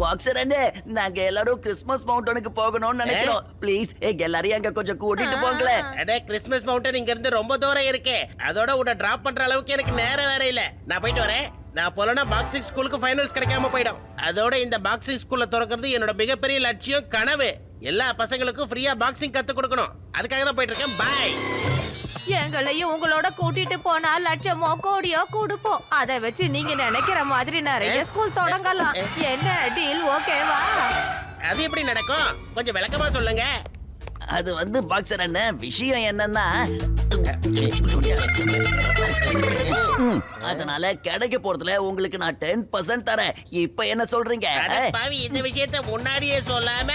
பாக்ஸர் அண்ணே, நாங்க எல்லாரும் கிறிஸ்மஸ் மவுண்டனுக்கு போகணும்னு நினைக்கிறோம். ப்ளீஸ் எல்லாரையும் அங்க கொஞ்சம் கூட்டிட்டு போங்களேன். அடே, கிறிஸ்மஸ் மவுண்டன் இங்க இருந்து ரொம்ப தூரம் இருக்கு. அதோட உன்னை டிராப் பண்ற அளவுக்கு எனக்கு நேரம் வேற இல்ல. நான் போயிட்டு வரேன். நான் போலனா பாக்ஸிங் ஸ்கூலுக்கு ஃபைனல்ஸ் கிடைக்காம போயிடும். அதோட இந்த பாக்ஸிங் ஸ்கூல்ல திறக்கிறது என்னோட மிகப்பெரிய லட்சியம், கனவு. எல்லா பசங்களுக்கும் ஃப்ரீயா பாக்ஸிங் கத்து கொடுக்கணும். அதுக்காக தான் போயிட்டு இருக்கேன். பாய். எங்களையும் உங்களோட கூட்டிட்டு போனா லட்சமோ கோடியோ கொடுப்போம். அதை வச்சு நீங்க நினைக்கிற மாதிரி நிறைய ஸ்கூல் தொடங்கலாம். என்ன டீல்? ஓகேவா? அது எப்படி நடக்கும்? கொஞ்சம் விளக்கமா சொல்லுங்க. அது வந்து பாக்ஸர் அண்ணன், விஷயம் என்னன்னா, அதனால கிடைக்க போறதுல உங்களுக்கு நான் 10% தரேன். இப்ப என்ன சொல்றீங்க? பாவி, இந்த விஷயத்தை முன்னாடியே சொல்லாம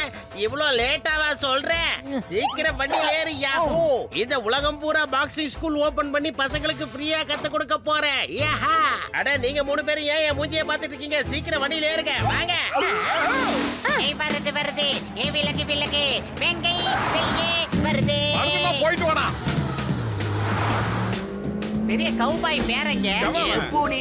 இவ்ளோ லேட்டாவா சொல்றேன்? சீக்கிரம் பண்ணி ஏறு யாஹூ. இந்த உலகம் பூரா பாக்ஸிங் ஸ்கூல் ஓபன் பண்ணி பசங்களுக்கு ஃப்ரீயா கத்து கொடுக்க போறேன். யாஹா. அட, நீங்க 3 பேரும் ஏன் என் மூஞ்சியை பார்த்துட்டு இருக்கீங்க? சீக்கிரம் வண்டியில ஏறுங்க, வாங்க. ஏய், வருது வருது. ஏய், விலகு விலகு. வெங்கை வெய்யே வருது. போயிட்டு வாடா. பெரிய கவுபாய் பேரங்க. கூடி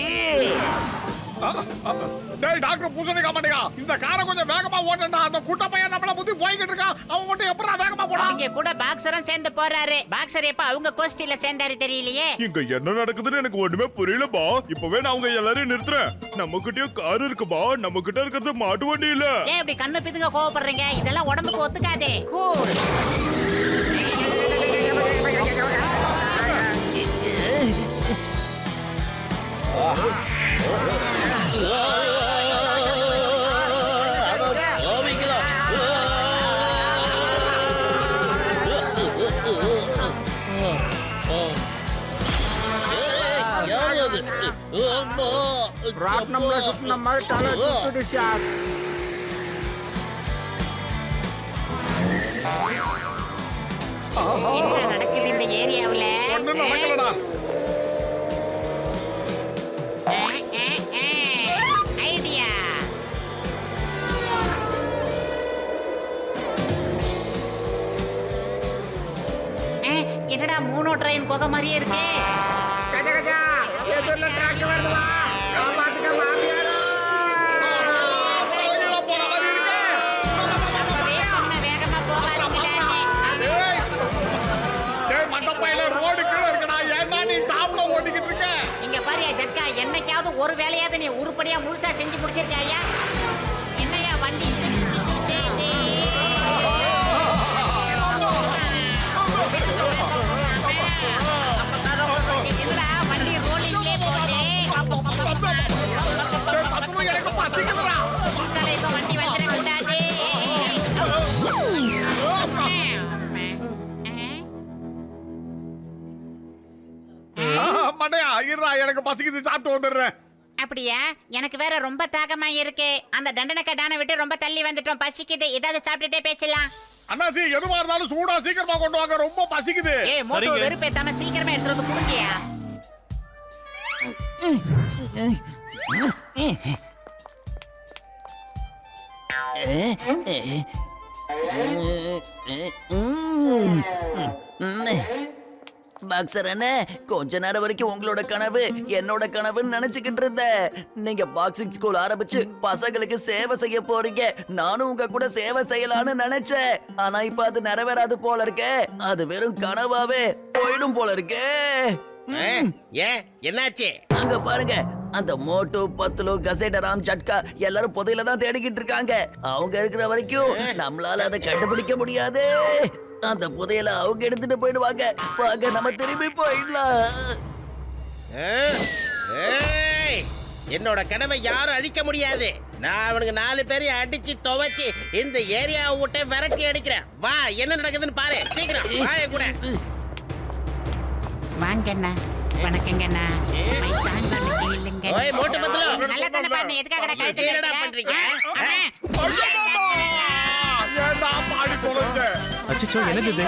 டேய் டாக்டர் பூசணிக்கா மாட்டேங்க. இந்த காரை கொஞ்சம் வேகமா ஓட்டண்டா. அந்த குட்ட பையன் நம்மள முந்தி போய்கிட்டு இருக்கான். அவன் மட்டும் எப்பறா வேகமா போறான்? இங்க கூட பாக்ஸரும் சேர்ந்து போறாரு. பாக்ஸர் எப்ப அவங்க கோஷ்டில சேர்ந்தாரு தெரியலையே. இங்க என்ன நடக்குதுன்னு எனக்கு ஒண்ணுமே புரியலப்பா. இப்பவே நான் அவங்க எல்லாரையும் நிறுத்துறேன். நம்ம கிட்டயும் கார் இருக்குப்பா. நம்ம கிட்ட இருக்கிறது மாட்டு வண்டி இல்ல. ஏன் இப்படி கண்ணு பிதுங்க கோவப்படுறீங்க? இதெல்லாம் உடம்புக்கு ஒத்துக்காதே. கூல். ராட்னம்ல சுத்தின மாதிரி தலை சுத்துடுச்சா. என்ன நடக்குது இந்த ஏரியாவுல? ஒண்ணும் நடக்கலடா. ஐடியா. என்னடா 3 ட்ரெயின் போக மாதிரியே இருக்கு. கஜா கஜா, எதிரில டிராக் வருதுவா. காப்பாத்துங்க மாமியாரா. நல்லபடியா முழுசா செஞ்சு முடிச்சிருக்காயா? என்னையா வண்டி என்னடா வண்டி ரோலிங்லே போகுது. எனக்கு பசிக்குதுடா. இப்ப வண்டி வந்துடக்கூடாது. மண்டையா இருடா, எனக்கு பசிக்குது, சாப்பிட்டு வந்துடுறேன். அப்படியா? எனக்கு வேற ரொம்ப தாகமா இருக்கு. அந்த தண்டனக்க டானை விட்டு ரொம்ப தள்ளி வந்துட்டோம். பசிக்குது, ஏதாவது சாப்பிட்டுட்டே பேசலாம். அண்ணாச்சி, எதுவா இருந்தாலும் சூடா சீக்கிரமா கொண்டு வாங்க, ரொம்ப பசிக்குது. ஏய் மோட்டோ சரிங்க. வெறுப்பேத்தாம சீக்கிரமா எடுத்து வந்து குடிச்சியா? பாக்ஸர் அண்ணே, கொஞ்ச நேரம் வரைக்கும் உங்களோட கனவு என்னோட கனவுன்னு நினைச்சுக்கிட்டு இருந்தேன். நீங்க பாக்ஸிங் ஸ்கூல் ஆரம்பிச்சு பசங்களுக்கு சேவை செய்ய போறீங்க. நானும் உங்க கூட சேவை செய்யலாம்னு நினைச்சேன். ஆனா இப்ப அது நிறைவேறாது போல இருக்கே. அது வெறும் கனவாவே போயிடும் போல இருக்கே. ஏன் என்னாச்சு? அங்க பாருங்க, அந்த மோட்டு பத்துலு கசேட ராம் சட்கா எல்லாரும் புதையில தான் தேடிக்கிட்டு இருக்காங்க. அவங்க இருக்கிற வரைக்கும் நம்மளால அதை கண்டுபிடிக்க முடியாது. அந்த புதையல அவங்க எடுத்துட்டு போயிடுவாங்க. வாங்க நம்ம திரும்பி போயிடலாம். ஏய், என்னோட கனவை யாரும் அழிக்க முடியாது. நான் அவனுக்கு 4 பேரையும் அடிச்சு துவைச்சு இந்த ஏரியாவை விட்டு விரட்டி அடிக்கிறேன். வா, என்ன நடக்குதுன்னு பாரு. சீக்கிரம் வா என் கூட. வாங்கண்ணா, வணக்கங்கண்ணா. ஓய் மோட்டு பத்தலோ, நல்லா தானே பாருங்க, எதுக்காக கழுத்து என்னடா பண்றீங்க? ஏன்டா பாடி தொலைச்ச? அச்சச்சோ, என்னது இது?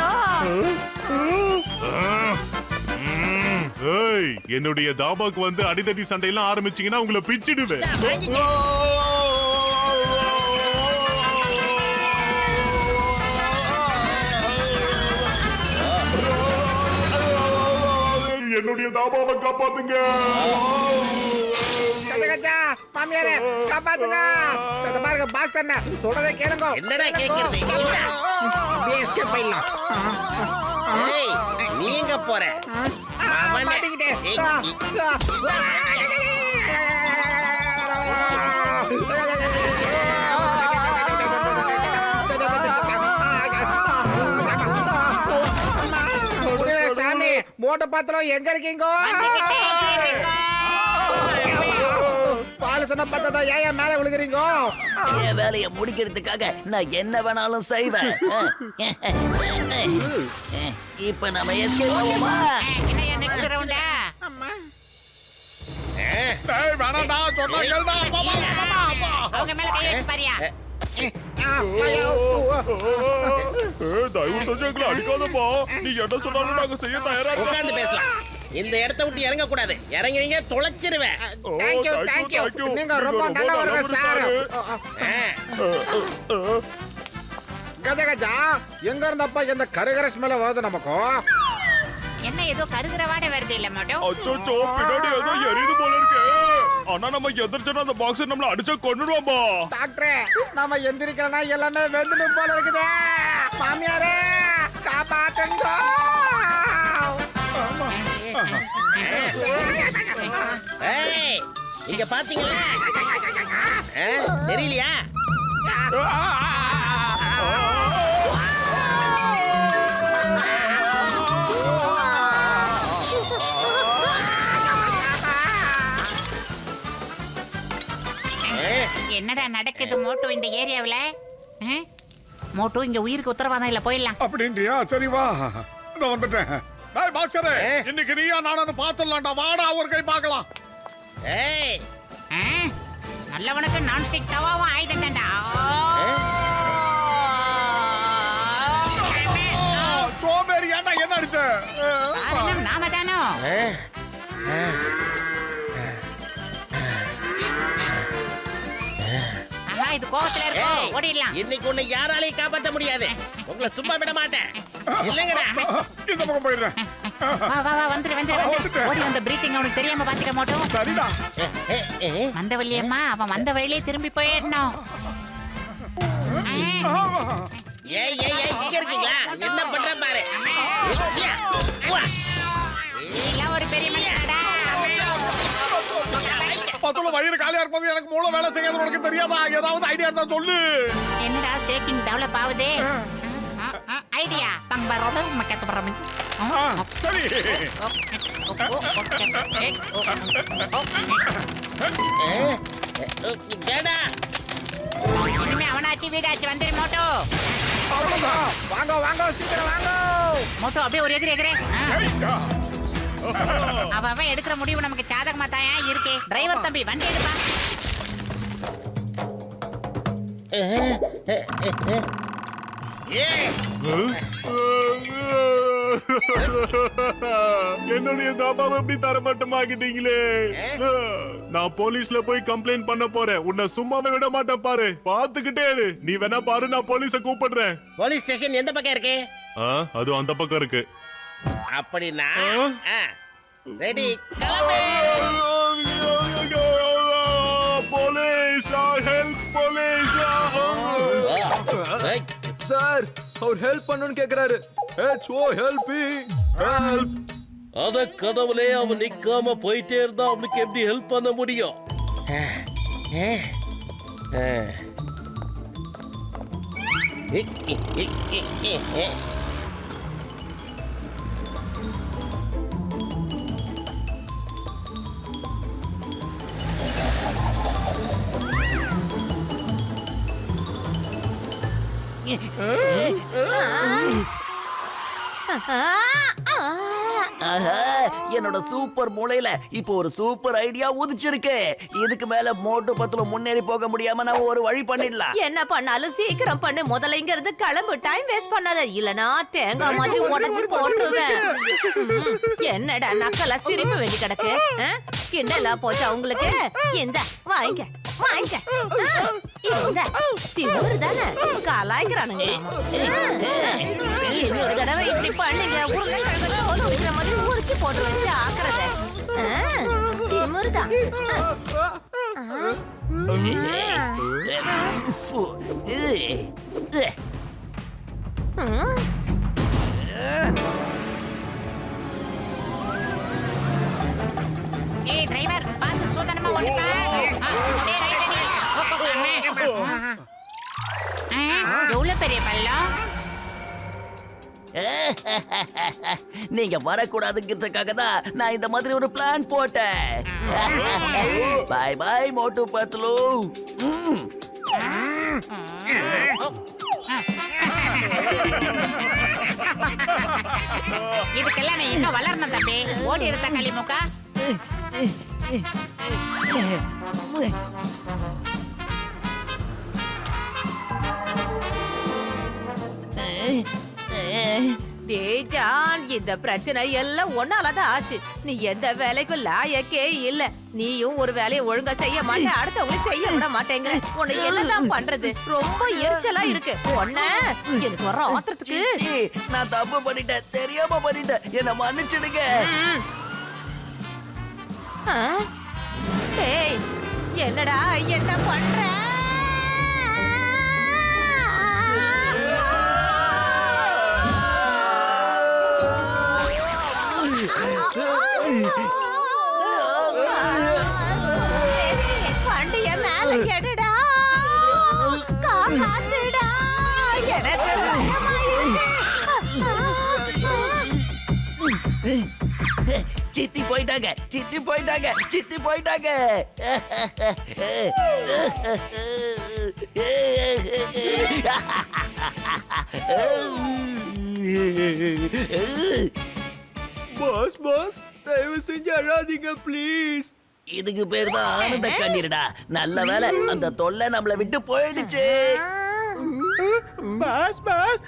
ஏய், என்னுடைய தாபாக்கு வந்து அடிதடி சண்டையெல்லாம் ஆரம்பிச்சீங்கன்னா உங்களை பிச்சிடுவேன். என்னுடைய தாபாவை காப்பாத்துங்க. மாமியாரே காப்பாத்துங்க. பாருங்க பாக்ஸ் என்ன சொல்றதை கேளுங்க. என்னடா கேக்குறது? எஸ்கேப் பண்ணலாம். ஏய், நீங்க போற அவனை சாமி மோட்டை பாத்திரம் எங்க இருக்கீங்க? பால் சொன்ன பார்த்தா ஏன் மேல விழுகிறீங்க? என் வேலையை முடிக்கிறதுக்காக நான் என்ன வேணாலும் செய்வேன். இப்ப நம்ம எஸ்கேப் ஆவோமா? நெக்ஸ்ட் ரவுண்டா? டேய், வேணாம்டா, சொன்னா கேளுடா. அப்பா, அப்பா, அப்பா. அவங்க மேல கை வச்சு பாரியா? தயவு செஞ்சு எங்களை அடிக்காதப்பா. நீ என்ன சொன்னாலும் நாங்க செய்ய தயாரா உட்கார்ந்து பேசலாம். இந்த இடத்தை விட்டு இறங்க கூடாது. இறங்குவீங்க தொலைச்சிருவேன். Thank you. நீங்க ரொம்ப நல்லவருங்க சார். கஜா எங்க இருந்தப்பா இந்த கருகர ஸ்மெல் வருது நமக்கு? என்ன ஏதோ கருகிற வாடை வருது இல்ல மாட்டோம். அச்சோ, பின்னாடி ஏதோ எரியுது போல இருக்கு. ஆனா நம்ம எதிர்ச்சனா அந்த பாக்ஸ் நம்மள அடிச்சா கொன்னுடுவாம்பா. டாக்டரே, நாம எந்திரிக்கலனா எல்லாமே வெந்துடும் போல இருக்குது. மாமியாரே காப்பாத்துங்க. ஏய், இங்க பாத்தீங்களா? தெரியலையா? என்னடா நடக்குது மோட்டோ இந்த ஏரியாவுல? மோட்டோ இங்க உயிருக்கு உத்தரவாதம் இல்ல, போயிடலாம். அப்படின்றியா? சரி வா, நான் வந்துட்டேன். டேய் பாக்ஸரே, இன்னைக்கு நீயா நானும் பாத்துடலாம்டா. வாடா ஒரு கை பார்க்கலாம். ஏய், நல்லவனுக்கு நான் ஸ்டிக் தவாவும் ஆயுதம் தான்டா. சோம்பேறி, ஏன்டா என்ன அடிச்ச? காரணம் நாம தானோ? ஆஹா, இது கோவத்துல இருக்கோ, ஏய், ஓடிடலாம். இன்னைக்கு உன்னை யாராலையும் காப்பாற்ற முடியாது. உங்களை சும்மா விட மாட்டேன். இல்லங்கடா. இந்த பக்கம் போயிடுறேன். வா வா வா, வந்துரு. ஓடி வந்த பிரீத்திங் அவனுக்கு தெரியாம பாத்துக்க மாட்டோம். சரிடா. மந்தவள்ளியம்மா, அவன் வந்த வழியிலே திரும்பி போயிடணும். ஏய், இங்க இருக்கீங்களா? என்ன பண்ற பாரு. எல்லாம் ஒரு பெரிய மனிதனடா. பத்துல வயிறு காலியா இருப்பது எனக்கு மூளை வேலை செய்யாது உனக்கு தெரியாதா? ஏதாவது ஐடியா இருந்தா சொல்லு. என்னடா ஷேக்கிங் டெவலப் ஆகுது? ஐடியா தம்பரோட மக்கத்து பரமி. சரி. இனிமே அவனாச்சு வீடாச்சு வந்துரு மோட்டோ. வாங்க வாங்க சீக்கிரம் வாங்க. மோட்டோ அப்படியே ஒரு எகிரி. அவன் எடுக்கிற முடிவு நமக்கு சாதகமா தான் இருக்கு. டிரைவர் தம்பி வண்டி எடுப்பா. என்னுடைய தாபாவை எப்படி தரமட்டமாக்கிட்டீங்களே. நான் போலீஸ்ல போய் கம்ப்ளைண்ட் பண்ண போறேன். உன்னை சும்மாவே விட மாட்டேன் பாரு. பாத்துக்கிட்டே இரு. நீ வேணா பாரு, நான் போலீஸ கூப்பிடுறேன். போலீஸ் ஸ்டேஷன் எந்த பக்கம் இருக்கு? அது அந்த பக்கம் இருக்கு. அப்படின்னா ready police help police. Sir அவர் ஹெல்ப் பண்ணனும் கேக்குறாரு. HO help me help. அத கதவுலே அவன் நிக்காம போயிட்டே இருந்தா அவனுக்கு எப்படி ஹெல்ப் பண்ண முடியும்? என்னோட சூப்பர் மூளையில இப்போ ஒரு சூப்பர் ஐடியா உதிச்சிருக்கு. இதுக்கு மேல மோட்டு பத்துல முன்னேறி போக முடியாம நான் ஒரு வழி பண்ணிடலாம். என்ன பண்ணாலும் சீக்கிரம் பண்ணு. முதல்ல இங்க இருந்து கிளம்பு. டைம் வேஸ்ட் பண்ணாத. இல்லனா தேங்காய் மாதிரி உடைச்சு போட்டுருவேன். என்னடா நக்கலா சிரிப்பு வேண்டி கிடக்கு. கிண்டலா போச்சா உங்களுக்கு? இந்த வாங்க வாங்க. இந்த திமுரு தானே கலாய்க்கிறானுங்க. இன்னொரு தடவை இப்படி பண்ணுங்க. உருளைக்கிழங்கு தோல் உரிக்கிற மாதிரி உரிச்சு போட்டு வச்சு ஆக்குறத. திமுரு தான். ஏய் டிரைவர் பாத்து சூதனமா ஓட்டுப்பா. எவ்வளவு பெரிய பள்ளம். நீங்க வரக்கூடாதுங்கிறதுக்காக தான் நான் இந்த மாதிரி ஒரு பிளான் போட்டேன். பை பை மோட்டு பத்லு. இதுக்கெல்லாம் நான் இன்னும் வளரணும் தம்பி. ஓடி இருந்த களிமுக்கா. டேய் ஜான், இந்த பிரச்சனை எல்லாம் ஒன்னாலதான் ஆச்சு. நீ எந்த வேலைக்கும் லாயக்கே இல்ல. நீயும் ஒரு வேலையை ஒழுங்கா செய்ய மாட்டே, அடுத்தவங்களும் செய்ய விட மாட்டேங்க. உனக்கு என்னதான் பண்றது? ரொம்ப எரிச்சலா இருக்கு. ஒன்ன எனக்கு வர ஆத்திரத்துக்கு நான் தப்பு பண்ணிட்டேன், தெரியாம பண்ணிட்டேன், என்ன மன்னிச்சிடுங்க. டேய் என்னடா என்ன பண்ற? வண்டிய மேல எடுடா, காப்பாத்துடா, எனக்கு பயமா இருக்கு. சித்தி போயிட்டாங்க, சித்தி போயிட்டாங்க, சித்தி போயிட்டாங்க. பாஸ் பாஸ் தயவு செஞ்சு அழாதீங்க ப்ளீஸ். இதுக்கு பேர் தான் ஆனந்த கண்ணீர்டா. நல்ல வேளை அந்த தொல்லை நம்மள விட்டு போயிடுச்சு. பாஸ் பாஸ்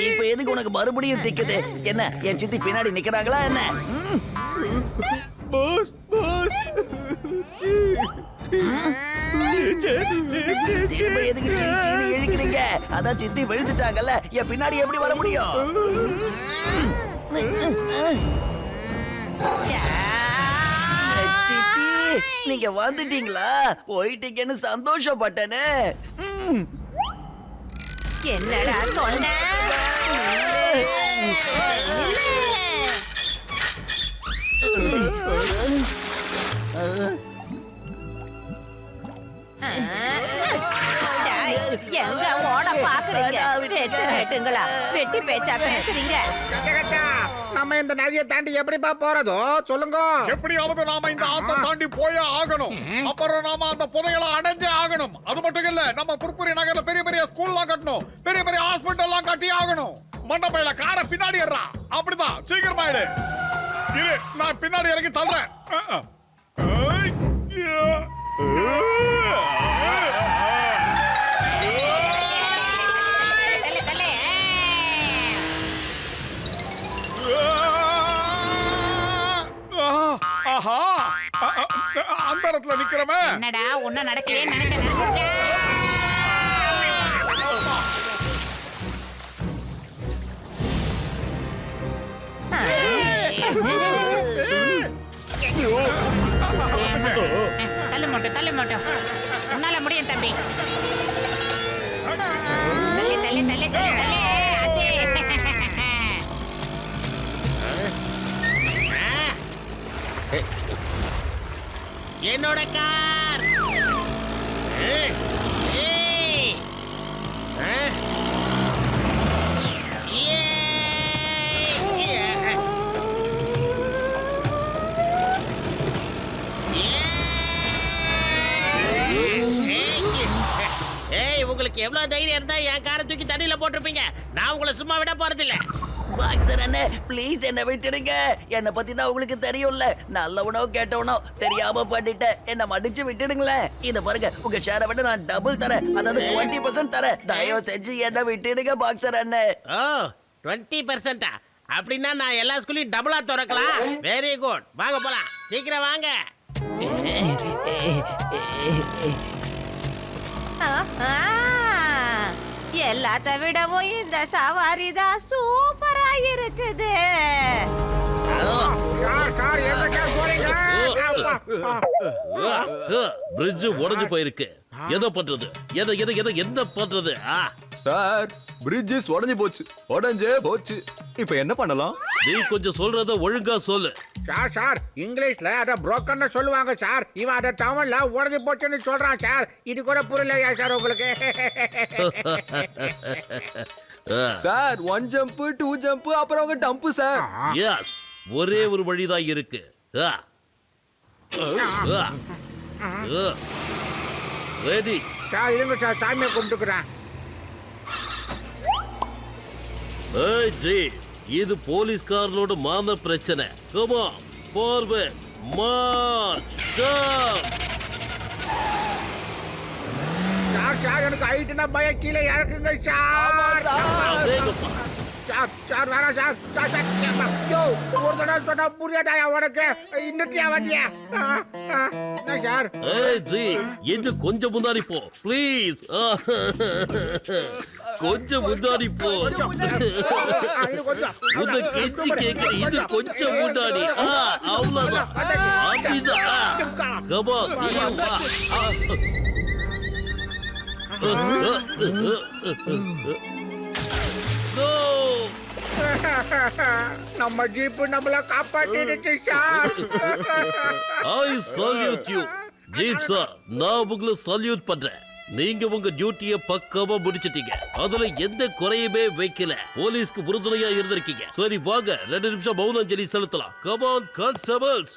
இப்ப எதுக்கு உனக்கு மறுபடியும் திக்குது? என்ன என் சித்தி பின்னாடி நிக்கிறாங்களா என்ன? பாஸ் பாஸ் திரும்ப எதுக்கு சீச்சின்னு இழுக்கிறீங்க? அதான் சித்தி விழுந்துட்டாங்கல்ல, என் பின்னாடி எப்படி வர முடியும்? சித்தி நீங்க வந்துட்டீங்களா? போயிட்டீங்கன்னு சந்தோஷப்பட்டேனே. என்னடா சொன்ன? எங்க ஓட பாக்குறீங்க? வெட்டு வெட்டுங்களா? வெட்டி பேச்சா பேசுறீங்க? நம்ம இந்த நதியை தாண்டி எப்படிப்பா போறதோ சொல்லுங்க. எப்படியாவது நாம இந்த ஆத்த தாண்டி போயே ஆகணும். அப்புறம் நாம அந்த புதையலை அடைஞ்சே ஆகணும். அது மட்டும் இல்ல, நம்ம புர்புரி நகர்ல பெரிய பெரிய ஸ்கூல்லாம் கட்டணும், பெரிய பெரிய ஹாஸ்பிட்டல் எல்லாம் கட்டி ஆகணும். மண்டபையில காரை பின்னாடி ஏறா. அப்படிதான், சீக்கிரமா இரு. நான் பின்னாடி இறங்கி தள்ளுறேன். ஆஹா, அந்த இடத்துல நிக்கிறமே. என்னடா ஒன்னும் நடக்கலையே நினைக்க. தள்ளு மாட்டோம். உன்னால முடியும் தம்பி. தள்ளு. என்னோட கார். உங்களுக்கு எவ்வளவு தைரியம் இருந்தா என் காரை தூக்கி தண்ணியில போட்டிருப்பீங்க. நான் உங்களை சும்மா விட போறது இல்ல. பாக்ஸர் அண்ணே, ப்ளீஸ் என்ன விட்டுடுங்க. என்ன பத்தி தான் உங்களுக்கு தெரியும்ல. நல்லவனோ கேட்டவனோ தெரியாம பண்ணிட்டேன். என்ன மன்னிச்சு விட்டுடுங்களேன். இத பாருங்க, உங்க ஷேரை விட நான் டபுள் தரேன், அதாவது 20% தரேன். தயவு செஞ்சு என்ன விட்டுடுங்க பாக்ஸர் அண்ணே. ஓ 20%? அப்படின்னா நான் எல்லா ஸ்கூலையும் டபுளா திறக்கலாம். வெரி குட், வாங்க போலாம். சீக்கிரம் வாங்க. எல்லாத்த விடவும் இந்த சவாரி தான் சூப்பரா இருக்குது. பிரிட்ஜ் உடைஞ்சு போயிருக்கு. எதை பண்றது? என்ன பண்றது? சார், பிரிட்ஜஸ் உடைஞ்சு போச்சு. உடைஞ்சே போச்சு. இப்போ என்ன பண்ணலாம்? நீ கொஞ்சம் சொல்றத ஒழுங்கா சொல்லு. சார் இங்கிலீஷ்ல அத புரோக்கன் சொல்லுவாங்க சார். இவன் அத தமிழ்ல உடைஞ்சு போச்சுன்னு சொல்றான் சார். இது கூட புரியலையா சார் உங்களுக்கு? சார் 1 ஜம்ப் 2 ஜம்ப் அப்புறம் உங்க டம்ப் சார். எஸ், ஒரே ஒரு வழிதான் இருக்கு. Ready sir? இருங்க சார், சாமியை கும்பிட்டுக்கிறேன். ஏய் ஜி, இது போலீஸ்காரனோட மான பிரச்சனை. Come on, forward March. Sir எனக்கு ஹைட்னா பயம், கீழே இறக்குங்க சார். சார் வேணாம் சார். யோ, ஒரு தடவை சொன்னா புரியாதாயா உனக்கு? இன்னத்தியா வண்டியா சார்? ஏய் ஜி, இன்னும் கொஞ்சம் முன்னாடி போ ப்ளீஸ். கொஞ்சம் முன்னாடி போ. உன்னை கெஞ்சி கேட்கிறேன், இது கொஞ்சம் முன்னாடி. அவ்வளவுதான், அப்படிதான். Come on, நீயும் வா. No! நம்ம ஜீப் நம்மள காப்பாத்திடுச்சு sir. I salute you. Jeep sir, நான் உங்களை சல்யூட் பண்றேன். நீங்க உங்க டியூட்டிய பக்காவா முடிச்சிட்டீங்க. அதுல எந்த குறையுமே வைக்கல. போலீஸ்க்கு உறுதுணையா இருந்திருக்கீங்க. சரி வாங்க, 2 நிமிஷம் மௌனாஞ்சலி செலுத்தலாம். Come on, constables.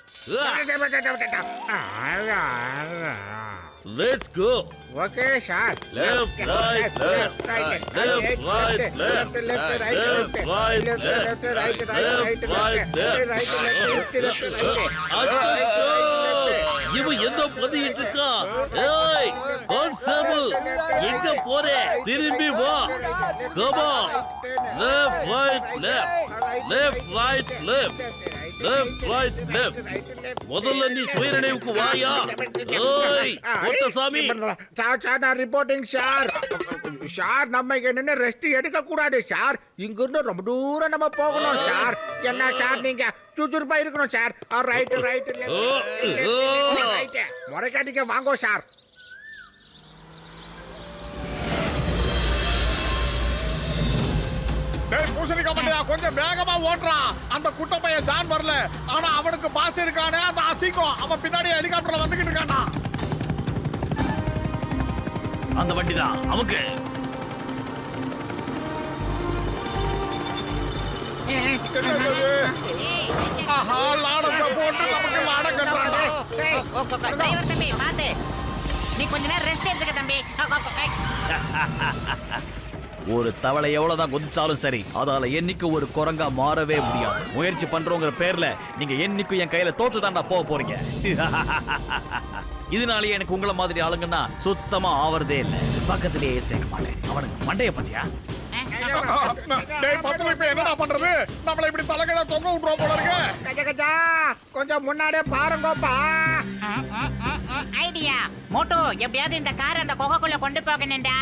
Let's go. Okay sir. Left, right, left. Left, right, left. Left, right, left. Left, right, left. இவன் என்ன பண்ணிட்டு இருக்கா? ஏய் கான்ஸ்டபிள், எங்க போறே? திரும்பி வா. Come on. Left, right, left. Left, right, left. Left, right, left. முதல்ல நீ சுயநினைவுக்கு வாயா. ஏய் ஒட்டசாமி. சார் நான் ரிப்போர்ட்டிங் சார். சார் நம்ம இங்க நின்னு ரெஸ்ட் எடுக்க கூடாது சார். இங்க இருந்து ரொம்ப தூரம் நம்ம போகணும் சார். என்ன சார் நீங்க சுறுசுறுப்பா இருக்கணும் சார். Right right right. முறைக்காட்டிக்க வாங்கோ சார். டேய் பூசணிக்கா மண்டையா, கொஞ்சம் வேகமா ஓட்டுறான். அந்த குட்ட பையன் ஜான் வரல, ஆனா அவனுக்கு பாஸ் இருக்கானே அந்த அசிங்கம். அவன் பின்னாடி ஹெலிகாப்டர்ல வந்துகிட்டு இருக்கானா? அந்த வண்டி தான் அமுக்கு. ஆஹா, லாடத்தை போட்டு நமக்கு லாடம் கட்டுறாங்க. டிரைவர் தம்பி பாத்து, நீ கொஞ்ச நேரம் ரெஸ்ட் எடுத்துக்க தம்பி. ஒரு தவளை எவ்வளவுதான் குதிச்சாலும் சரி, அதால என்னைக்கும் ஒரு குரங்கா மாறவே முடியாது. முயற்சி பண்றோங்கிற பேர்ல நீங்க என்னைக்கும் என் கையில தோத்து தாண்டா போக போறீங்க. இதனாலேயே எனக்கு உங்களை மாதிரி ஆளுங்கன்னா சுத்தமா ஆவறதே இல்லை. பக்கத்திலேயே சேர்க்க மாட்டேன். அவனுக்கு மண்டைய பத்தியா? டேய் பத்துல இப்ப என்னடா பண்றது? நம்மள இப்படி தலைகீழ தொங்க விட்டுறோம் போல இருக்கு. கஜா கஜா கொஞ்சம் முன்னாடியே பாருங்கப்பா. ஐடியா மோட்டோ, எப்படியாவது இந்த கார் அந்த குகைக்குள்ள கொண்டு போகணும்டா.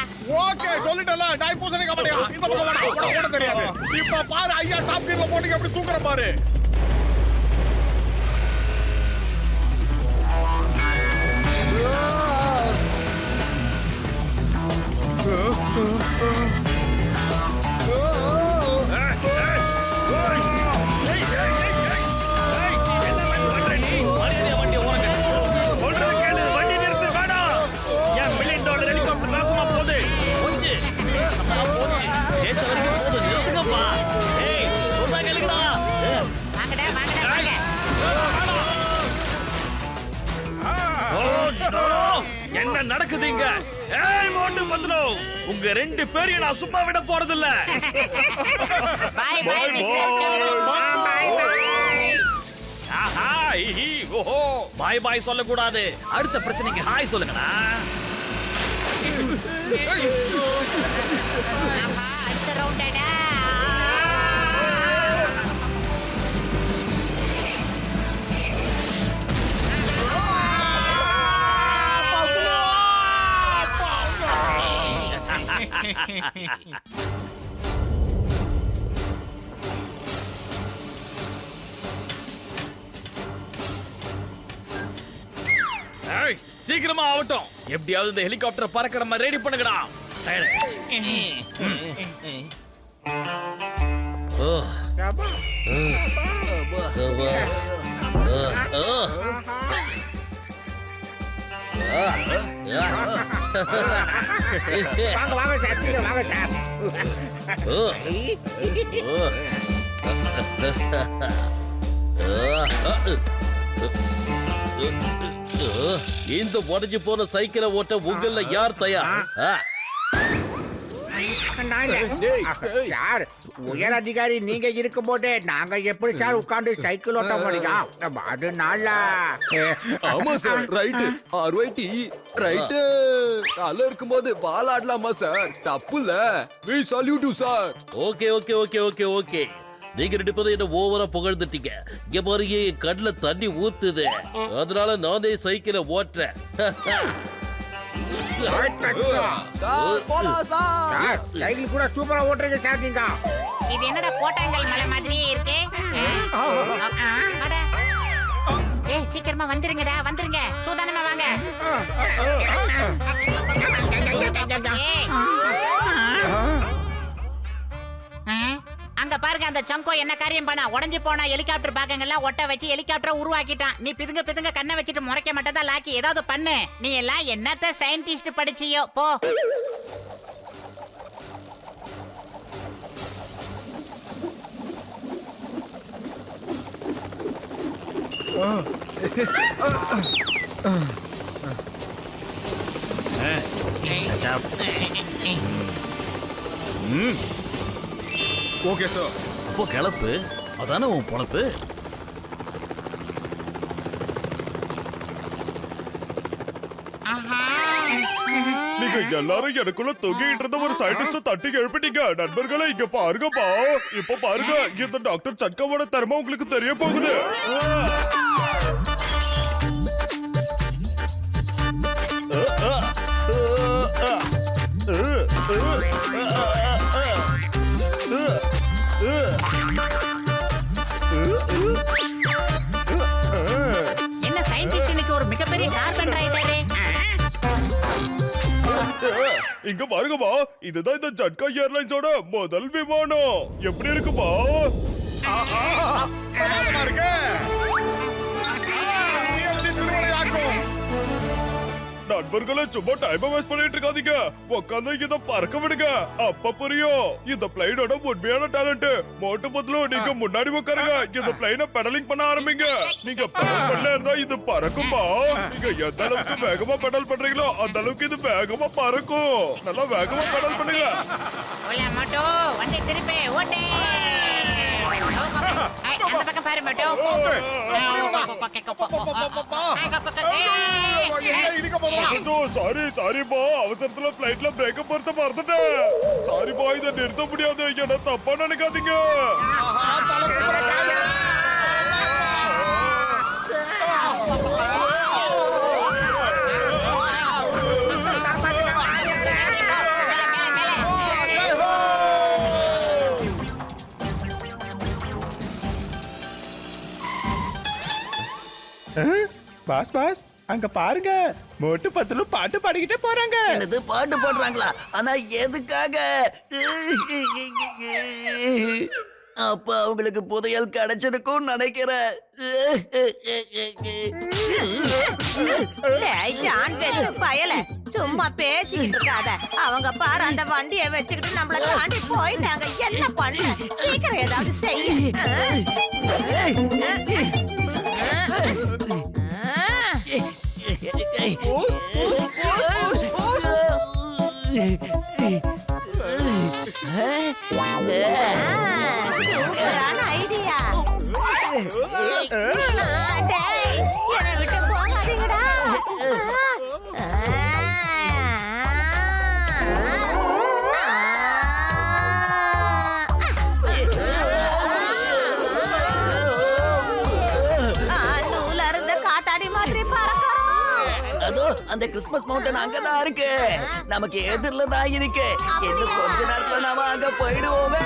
ஓகே சொல்லிட்டல. டேய் பூசணி கபடியா, இந்த பக்கம் வாடா. ஓட தெரியாது. இப்ப பாரு ஐயா, டாப் கீர்ல போட்டு எப்படி தூக்குற பாரு. வாங்கடா வாங்கடா வாங்க. என்ன நடக்குதுங்க? ஏய் மோட்டு பத்லோ, உங்க ரெண்டு பேரையும் நான் சும்மா விட போறதில்ல. பாய் பாய் mister சோடு. Bye bye. Aha, he ஓஹோ, பாய் பாய் சொல்லக்கூடாது. அடுத்த பிரச்சனைக்கு ஹாய் சொல்லுங்கடா. ஆமா, அடுத்த ரவுண்டடா. ஏய், சீக்கிரமா ஆகட்டும். எப்படியாவது இந்த ஹெலிகாப்டர் பறக்கிற மாதிரி ரெடி பண்ணுங்கடா. வாங்க வாங்க சார், சீக்கிரம் வாங்க சார். இந்த உடஞ்சு போன சைக்கிளை ஓட்ட உங்கள யார் தயார்? சார், உயர் அதிகாரி நீங்க இருக்கும் போது நாங்க எப்படி சார் உட்கார்ந்து சைக்கிள் ஓட்ட முடியும்? அதனால ஆமா சார், ரைட். RYT right. தலை இருக்கும்போது பால் ஆடலாமா சார்? தப்புல. We salute you sir. Okay okay okay okay okay. நீங்க ரெண்டு பேரும் என்ன ஓவரா புகழ்ந்துட்டீங்க. இங்க பாருங்க, என் கண்ணுல தண்ணி ஊத்துது. அதனால நானே சைக்கிளை ஓட்டுறேன். சார் போலாம் சார். சார், சைக்கிள் கூட சூப்பரா ஓட்டுறீங்க சார் நீங்க. இது என்னடா கோட்டாங்கல் மலை மாதிரியே இருக்கு. அட. ஏய் சீக்கிரமா வந்துருங்கடா, வந்துருங்க. சூதானமா வாங்க. ஏய். அங்க பாருங்க, அந்த சம்கோ என்ன காரியம் பண்ணா. உடைஞ்சு போனா ஹெலிகாப்டர் பாகங்கள்லாம் ஒட்ட வச்சு ஹெலிகாப்டர் உருவாக்கிட்டான். நீ பிதுங்க பிதுங்க கண்ணை வச்சுட்டு முறைக்க மாட்டேதான் லாக்கி. ஏதாவது பண்ணு. நீ எல்லாம் என்னத்த சயின்டிஸ்ட் படிச்சியோ போ. Okay sir. அப்போ கிளப்பு. அதானே உன் பொழப்பு. நீங்க எல்லாரும் எனக்குள்ள தொங்கிட்டு இருந்த ஒரு சயின்டிஸ்ட தட்டி எழுப்பிட்டீங்க. நண்பர்களே இங்க பாருங்கப்பா. இப்ப பாருங்க, இந்த டாக்டர் சட்காவோட திறமை உங்களுக்கு தெரிய போகுது. என்ன சயின்டிஸ்ட் இன்னைக்கு ஒரு மிகப்பெரிய கார்பன் ரைடரு. இங்க பாருங்கப்பா, இதுதான் இந்த ஜட்கா ஏர்லைன்ஸோட முதல் விமானம். எப்படி இருக்குப்பா? நண்பர்களே சும்மா டைம் வேஸ்ட் பண்ணிட்டு இருக்காதீங்க. உட்காந்து இத பறக்க விடுங்க. அப்ப புரியும் இந்த பிளைனோட உண்மையான டேலண்ட். மோட்டு பத்லு நீங்க முன்னாடி உட்காருங்க. இந்த பிளைனை பெடலிங் பண்ண ஆரம்பிங்க. நீங்க பெடல் பண்ண இருந்தா இது பறக்கும்பா. நீங்க எந்த அளவுக்கு வேகமா பெடல் பண்றீங்களோ அந்த அளவுக்கு இது வேகமா பறக்கும். நல்லா வேகமா பெடல் பண்ணுங்க. ஓல மோட்டோ வண்டி திருப்பி ஓட்டு. அந்த பக்கம் பாரு மோட்டோ. சாரிப்பா அவசரத்துல பிளைட்ல பிரேக்கப் பொறுத்த மறந்துட்டேன். சாரிப்பா இதை நிறுத்த முடியாது. என்ன தப்பா நினைக்காதீங்க. பாஸ் பாஸ் அங்க பாருங்க, மோட்டு பத்லு பாட்டு பாடிக்கிட்டே போறாங்க. என்னது பாட்டு போடுறாங்களா? ஆனா எதுக்காக? அப்ப அவங்களுக்கு புதையல் கிடைச்சிருக்கும் நினைக்கிறேன். பயல சும்மா பேசிக்கிட்டு இருக்காத. அவங்க பாரு அந்த வண்டியை வச்சுக்கிட்டு நம்மள தாண்டி போயிட்டாங்க. என்ன பண்ண? சீக்கிரம் ஏதாவது செய்ய. சூப்பரான ஐடியா. என்னை விட்டு போகாதீங்கடா. நூல இருந்த காத்தாடி மாதிரி பறக்கிறோம். அதோ அந்த கிறிஸ்மஸ் மவுண்டன் அங்கதான் இருக்கு. நமக்கு எதிரில தான் இருக்கு. இன்னும் கொஞ்ச நேரத்துல நாம அங்க போயிடுவோமே.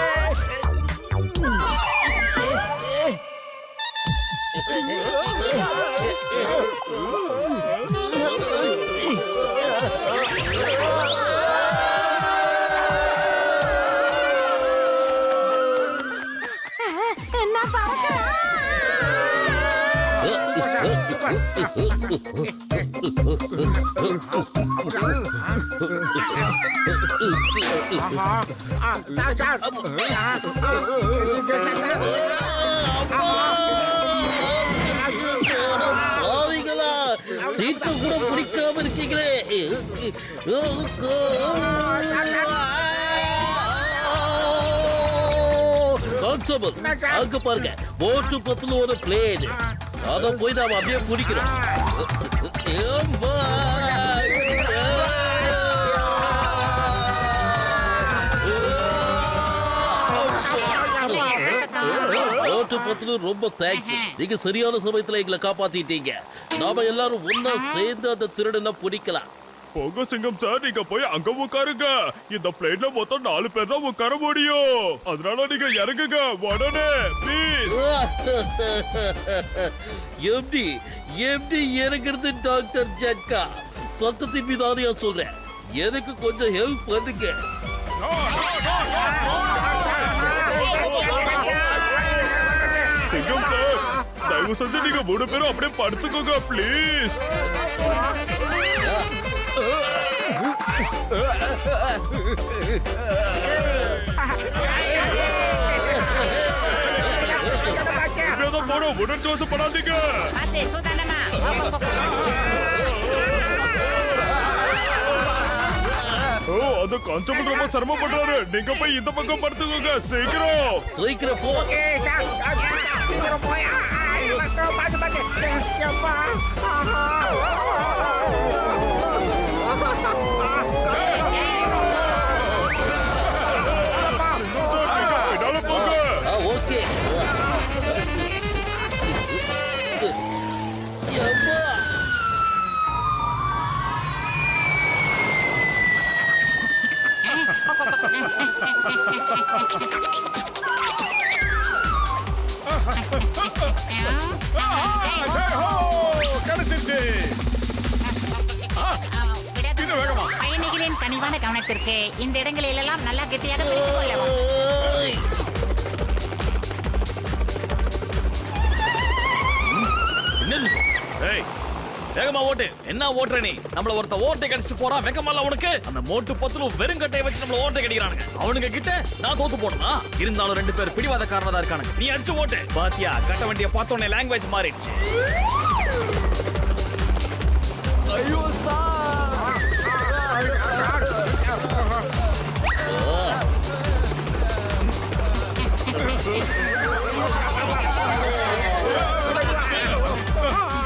என்ன பறக்கிறோம்? சீட்டு கூட பிடிக்காம இருக்கீங்களே. கான்ஸ்டபிள் அங்க பாருங்க, மோட்டு பத்லு ஒரு பிளேன். அத போய் நாம அப்படியே பிடிக்கிறோம். மோட்டு பத்லு ரொம்ப தேங்க்ஸ். நீங்க சரியான சமயத்துல எங்களை காப்பாத்திட்டீங்க. நாம எல்லாரும் ஒன்னா சேர்ந்து அந்த திருடனை பிடிக்கலாம். போங்க சிங்கம் சார், நீங்க போய் அங்க உட்காருங்க. இந்த பிளைட்ல மொத்தம் 4 பேர் தான் உட்கார முடியும். அதனால நீங்க இறங்குங்க உடனே ப்ளீஸ். எப்படி இறங்குறது டாக்டர் ஜட்கா? சொந்தத்தின் மீதானியா சொல்றேன். எனக்கு கொஞ்சம் ஹெல்ப் பண்ணுங்க. சிங்கம் சார், தயவு செஞ்சு நீங்க 3 பேரும் அப்படியே படுத்துக்கோங்க ப்ளீஸ். போனோம், உடனே யோசப்படாதீங்க. ஓ, அந்த கான்ஸ்டபிள் ரொம்ப சிரமப்படுறாரு. நீங்க போய் இந்த பக்கம் படுத்துக்கோங்க. சீக்கிரம் போ. ஓகே. பயணிகளின் கனிவான கவனத்திற்கு இந்த இடங்களில் எல்லாம் நல்லா கெட்டியாக பிடித்துக் கொள்ளவும். வேகமா ஓட்டு. என்ன ஓட்டுற நீ? நம்மள ஒருத்த ஓட்டை கடிச்சு போறான். வெக்கமல்ல உனக்கு? அந்த மோட்டு பத்துலும் வெறுங்கட்டையை வச்சு நம்மள ஓட்டை கடிக்கிறானுங்க. அவனுங்க கிட்ட நான் தோத்து போனா இருந்தாலும் 2 பேர் பிடிவாதக்காரனா தான் இருக்கானுங்க. நீ அடிச்சு ஓட்டு. பாத்தியா, கட்ட வண்டிய பார்த்தோன்னே லாங்குவேஜ் மாறிடுச்சு. ஐயோ சார்.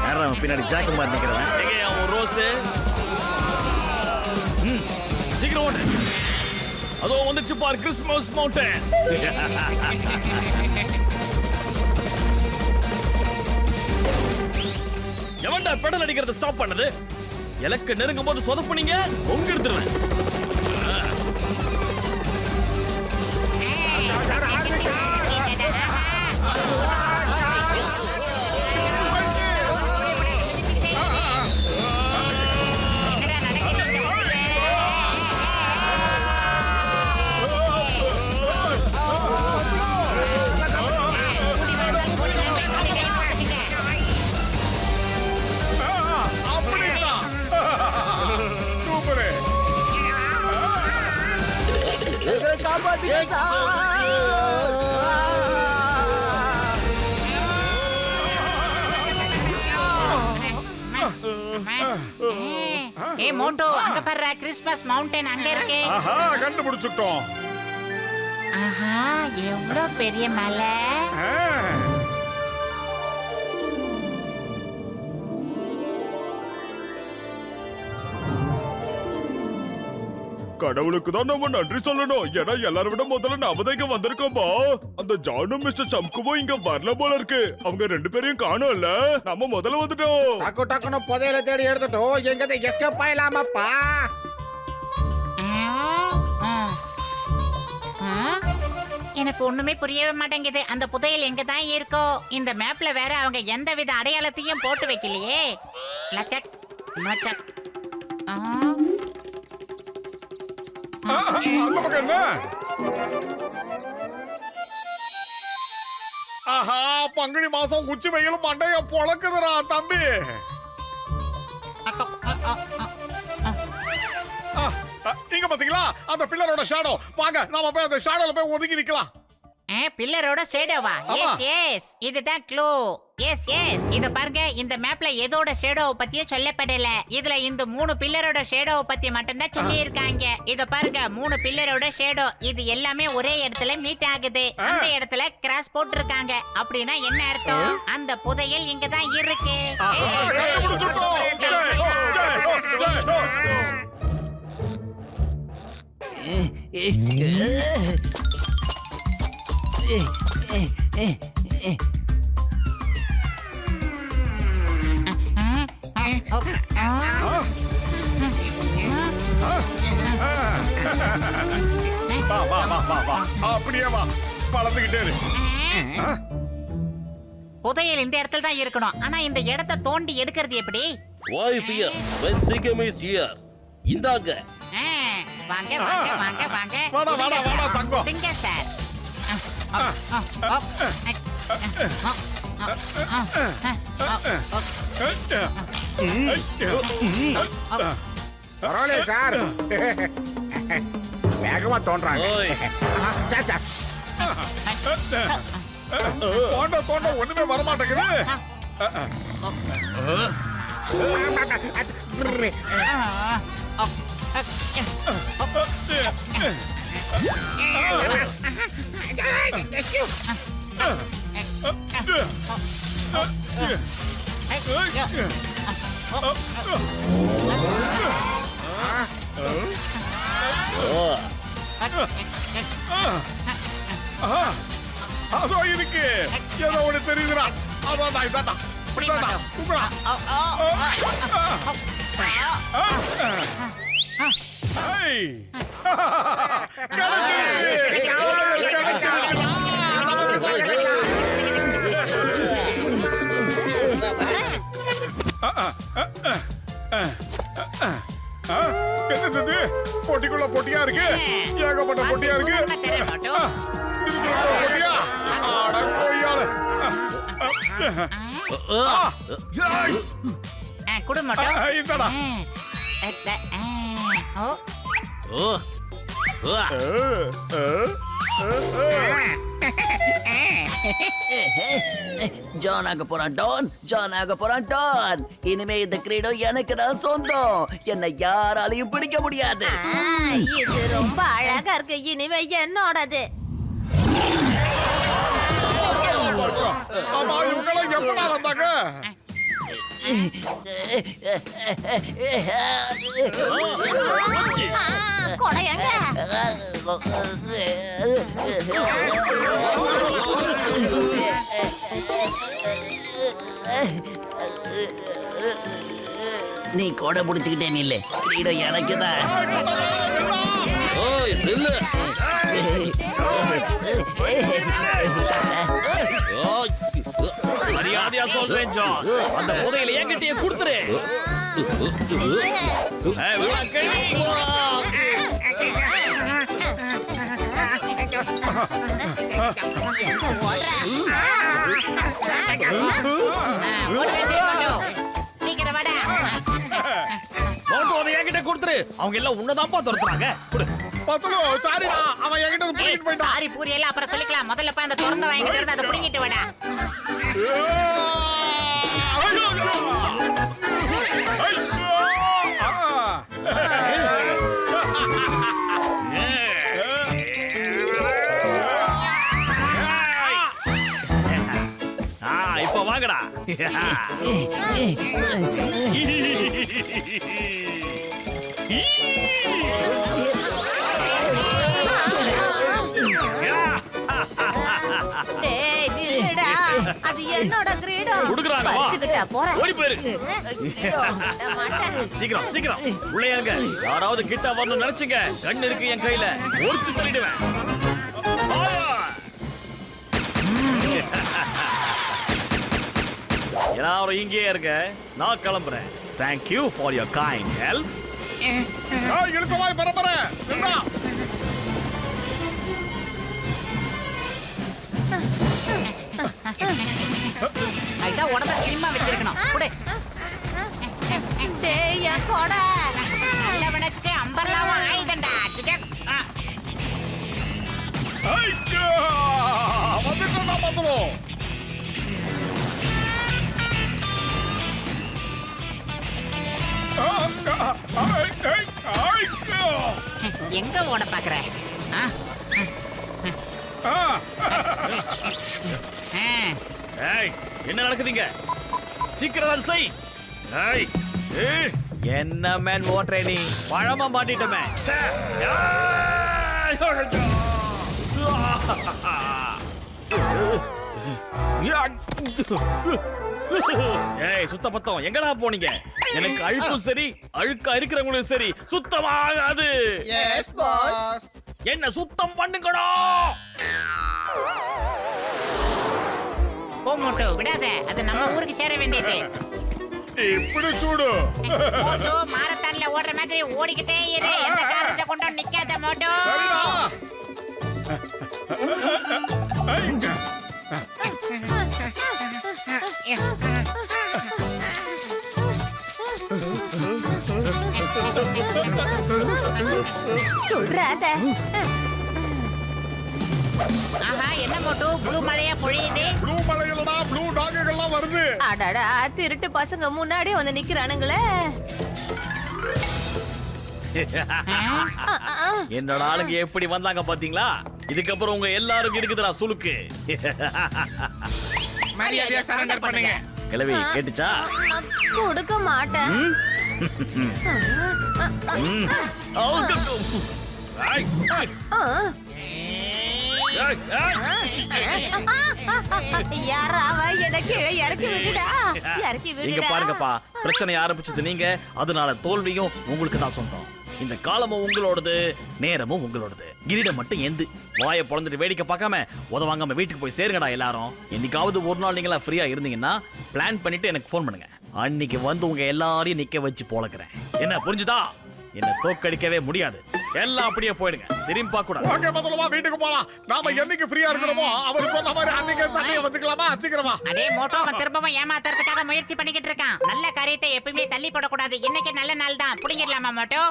யாரும் பின்னாடி ஜாக்கு மாதிரி நிக்கிறேன். எங்கயா உன் ரோஸ்? சீக்கிரம் ஓட்டு. அதோ வந்துச்சு பார் கிறிஸ்மஸ் மவுண்டன். எவன்டா பெடல் அடிக்கிறத ஸ்டாப் பண்ணது? எலக்கு நெருங்கும் போது சொதப்புனீங்க, உங்க எடுத்துருவேன். காப்பாத்துங்க ஏய் மோட்டோ, அங்க பாரு கிறிஸ்மஸ் மவுண்டன் அங்க இருக்கு. ஆஹா, கண்டுபிடிச்சிட்டோம். ஆஹா, எவ்வளவு பெரிய மலை. கடவுளுக்கு தான் நம்ம நன்றி சொல்லணும். ஏன்னா எல்லாரும் விட முதல்ல நாம தான் இங்க வந்திருக்கோம்பா. அந்த ஜானும் மிஸ்டர் சம்குவும் இங்க வரல போல இருக்கு. அவங்க 2 பேரையும் காணோம்ல. நம்ம முதல்ல வந்துட்டோம். டக்கு டக்குன்னு புதையல தேடி எடுத்துட்டோம். எங்க எஸ்கேப் ஆயிலாமாப்பா? எனக்கு ஒண்ணுமே புரியவே மாட்டேங்குது. அந்த புதையல் எங்க தான் இருக்கோ? இந்த மேப்ல வேற அவங்க எந்த வித அடையாளத்தையும் போட்டு வைக்கலையே. லச்சக் மச்சக். அந்த பக்கம் என்ன? ஆஹா, பங்குனி மாசம் உச்சி வெயிலும் மண்டைய பொழக்குதுடா தம்பி. இங்க பாத்தீங்களா அந்த பில்லரோட ஷேடோ? வாங்க நாம போய் அந்த ஷேடோல போய் ஒதுங்கி நிக்கலாம். பில்லரோட ஷேடோவா? எஸ் எஸ், இதுதான் க்ளூ. எஸ் எஸ், இத பாருங்க. இந்த மேப்ல எதோட ஷேடோவை பத்தியும் சொல்லப்படல. இதுல இந்த 3 பில்லரோட ஷேடோவை பத்தி மட்டும் தான் சொல்லி இருக்காங்க. இத பாருங்க, 3 பில்லரோட ஷேடோ இது எல்லாமே ஒரே இடத்துல மீட் ஆகுது. அந்த இடத்துல கிராஸ் போட்டுருக்காங்க. அப்படின்னா என்ன அர்த்தம்? அந்த புதையல் இங்க தான் இருக்கு. வா வா வா வா வா, அப்படியே வா, வளர்ந்துகிட்டே இரு. புதையல் இந்த இடத்துல தான் இருக்கணும். ஆனா இந்த இடத்தை தோண்டி எடுக்கிறது எப்படி? Why fear when Sikkim is here? இந்தாங்க. வாங்க வாங்க வாங்க வாங்க. வாடா வாடா வாடா தங்கம். சிங்க சார். பரவாயில்ல சார். வேகமா தோன்றாங்க. தோண்ட தோண்ட ஒண்ணுமே வர மாட்டேங்குது. அதோ இருக்கு, ஏதோ ஒண்ணு தெரியுதுடா. அதான் இதாண்டா. என்னது பொட்டிக்குள்ள பொட்டியா இருக்கு, ஏகப்பட்ட பொட்டியா இருக்கு. பொட்டியா அட கொய்யால. குடு மோட்டோ இந்தடா. ஓ ஓ ஓ. ஜான் ஆக போறான் டான், ஜான் ஆக போறான் டான். இனிமே இந்த கிரீடோ எனக்கு தான் சொந்தம். என்னை யாராலையும் பிடிக்க முடியாது. இது ரொம்ப அழகா இருக்கு. இனிமே என்னோடது. ஆமா, இவங்கெல்லாம் எப்படா வந்தாங்க? கொடையங்க. நீ கொடை பிடிச்சுக்கிட்டே நில்லு. கிரீடோ எனக்கு தான். ஓய் நில்லு. ஓய். மரியாதையா சொல்றேன் ஜான், அந்த புதையலை என்கிட்டயே கொடுத்துரு. ஏய், விடா, கேள்வி. சீக்கிரம் வாடா. மோட்டோ, அதை என்கிட்ட கொடுத்துரு. அவங்க எல்லாம் உன்னதான்ப்பா துரத்துறாங்க. கொடு. பத்துலு, சாரிடா, அவன் என்கிட்ட வந்து ஏய், பிடிக்கிட்டு போயிட்டான். சாரி பூரி எல்லாம் அப்புறம் சொல்லிக்கலாம். முதல்ல போய் அந்த திறந்த வாங்கிட்டு இருந்து அதை புடிங்கிட்டு வாடா. இப்ப வாங்கடா. டேய், நில்லுடா. அது என்னோட கிரீடம். குடுக்குறாங்க, வா. வச்சுக்கிட்டா போறேன். ஓடி போயிரு. மாட்டேன். சீக்கிரம் சீக்கிரம் உள்ளேங்க. யாராவது கிட்ட வரணும்னு நினைச்சுங்க, கண்ணு இருக்கு என் கையில, ஒடிச்சு தள்ளிடுவேன். எல்லாரும் இங்கேயே இருக்க, நான் கிளம்புறேன். Thank you for your kind help. இழுச்சவாய் பரம்பரை நின்றா. இதான் உடம்ப சினிமா வச்சிருக்கணும். குடு. டேய், என் கொடை. நல்லவனுக்கு அம்பர்லாவும் ஆயுதண்டா. வந்துட்டா பத்துலு. எங்க ஓட பாக்குற? ஏய், என்ன நடக்குதுங்க? சீக்கிரம் வந்து செய். ஏய், ஏய், என்ன மேன் ஓட்டுற நீ? பழமா மாட்டிட்டமே. ச்சே. ஏய், சுத்த பத்தம் எங்கடா போனீங்க? எனக்கு அழுக்கும் சரி, அழுக்கா இருக்கிறவங்களும் சரி சுத்தமாகாது. என்ன சுத்தம் பண்ணுங்கடா. போ மோட்டோ, விடாத. அது நம்ம ஊருக்கு சேர வேண்டியது. இப்படி சூடு. மோட்டோ, மாரத்தான்ல ஓடுற மாதிரி ஓடிக்கிட்டே இரு. எந்த காரணத்தை கொண்டு நிக்காத மோட்டோ. சொல்றாத. ஆஹா, என்ன மோட்டோ ப்ளூ மழையா பொழியுது? ப்ளூ மலைகளடா, ப்ளூ டாகுகள்லாம் வருது. அடடா, திருட்டு பசங்க முன்னாடி வந்து நிக்கிறானுங்களே. என்னோட ஆளுங்க எப்படி வந்தாங்க பாத்தீங்களா? இதுக்கப்புறம் உங்க எல்லாருக்கும் இருக்குதுடா சுளுக்கு. மரியாதையா சரண்டர் பண்ணுங்க. கிளவி கேட்டுச்சா? கொடுக்க மாட்டேன். யாராவ எனக்கு இறக்கி விடுடா. இறக்கி இங்க விடுடா. பாருங்கப்பா, பிரச்சனை ஆரம்பிச்சது நீங்க, அதனால தோல்வியும் உங்களுக்கு தான் சொந்தம். இந்த காலமும் உங்களோடது, நேரமும் உங்களோடது. கிரீடம் மட்டும் எந்து வாயை பொழந்துட்டு வேடிக்கை பார்க்காம உதவாங்காம வீட்டுக்கு போய் சேருங்கடா எல்லாரும். என்னைக்காவது ஒரு நாள் நீங்களா ஃப்ரீயா இருந்தீங்கன்னா பிளான் பண்ணிட்டு எனக்கு ஃபோன் பண்ணுங்க. அன்னைக்கு வந்து உங்க எல்லாரையும் நிக்க வச்சு போலக்கிறேன். என்ன புரிஞ்சுதா? என்ன தோக்கடிக்கவே முடியாது. எல்லாம் அப்படியே போயிடுங்க. திரும்பி பார்க்க கூடாது. ஓகே பத்தலமா வீட்டுக்கு போலாம். நாம என்னைக்கு ஃப்ரீயா இருக்கிறோமோ அவர் சொன்ன மாதிரி அன்னைக்கு சண்டையை வச்சுக்கலாமா? சீக்கிரமா. அடே மோட்டோ அவன் திரும்பவும் ஏமாத்துறதுக்காக முயற்சி பண்ணிக்கிட்டு இருக்கான். நல்ல காரியத்தை எப்பவுமே தள்ளி போடக்கூடாது. இன்னைக்கு நல்ல நாள் தான். புடிங்கிடலாமா மோட்டோ?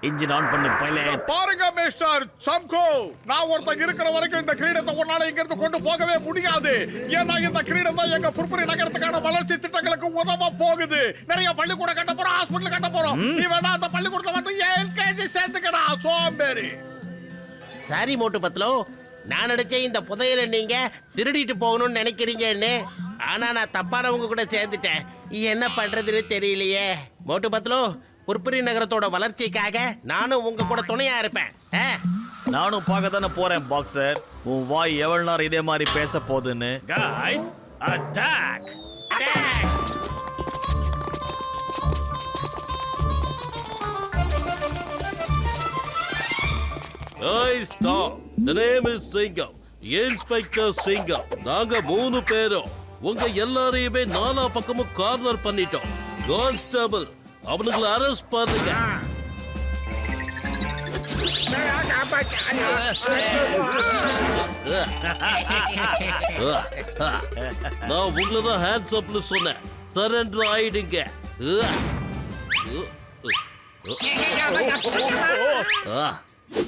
இன்ஜின் ஆன் பண்ணு பைலட். பாருங்க மிஸ்டர் சம்கோ, நான் ஒருத்தங்க இருக்கிற வரைக்கும் இந்த கிரீடத்தை உன்னால இங்க இருந்து கொண்டு போகவே முடியாது. ஏன்னா இந்த கிரீடம் தான் எங்க புற்புரி நகரத்துக்கான வளர்ச்சி திட்டங்களுக்கு உதவ போகுது. நிறைய பள்ளிக்கூடம் கட்ட போறோம், ஹாஸ்பிடல் கட்ட போறோம். நீ வேணா அந்த பள்ளிக்கூடத்துல வந்து எல்கேஜி சேர்த்துக்கடா சோம்பேறி. சாரி மோட்டு பத்லு, நான் நினைச்ச இந்த புதையலை நீங்க திருடிட்டு போகணும்னு நினைக்கிறீங்கன்னு. ஆனா நான் தப்பானவங்க கூட சேர்ந்துட்டேன். என்ன பண்றதுன்னு தெரியலையே. மோட்டு பத்லு, புற்புரி நகரத்தோட வளர்ச்சிக்காக நானும் உங்க கூட துணையா இருப்பேன். நானும் பார்க்க தானே போறேன் பாக்ஸர். உன் வாய் எவ்வளவு நேரம் இதே மாதிரி பேச போகுதுன்னு. Guys attack. Hey, stop. The name is Singam. Inspector Singam. நாங்க 3 பேரும் உங்க எல்லாரையுமே நாலா பக்கமும் கார்னர் பண்ணிட்டோம். கான்ஸ்டபிள், அவனுங்களை அரெஸ்ட் பண்ணுங்க. நான் உங்களை தான் ஹேண்ட்ஸ் அப்னு சொன்னேன். சரண்டர் ஆயிடுங்க.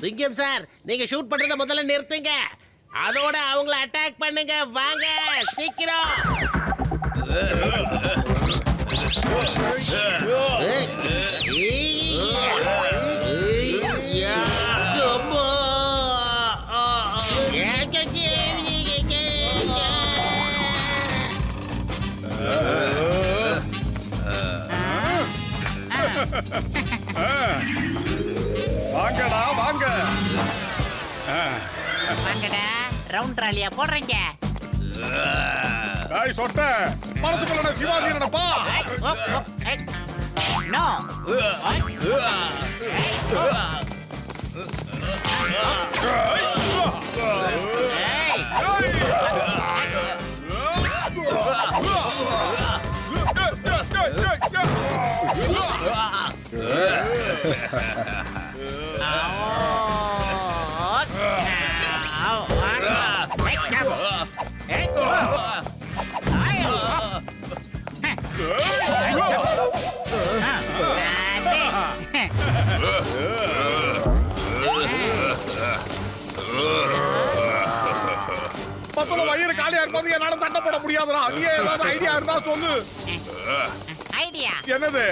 சிங்கம் சார், நீங்க ஷூட் பண்றத முதல்ல நிறுத்துங்க. அதோட அவங்கள அட்டாக் பண்ணுங்க. வாங்க சீக்கிரம். வாங்கடா வாங்க. வாங்கடா, ரவுண்ட் ராலியா போடுறீங்க. டேய் சொட்ட, மனசுக்குள்ள சிவாஜி நடப்பா. நோ. பத்தல வயிறு காலியா இருப்பது என்னால சண்டை போட முடியாதுடா. நீ ஏதாவது ஐடியா இருந்தா சொல்லு. ஐடியா என்னது?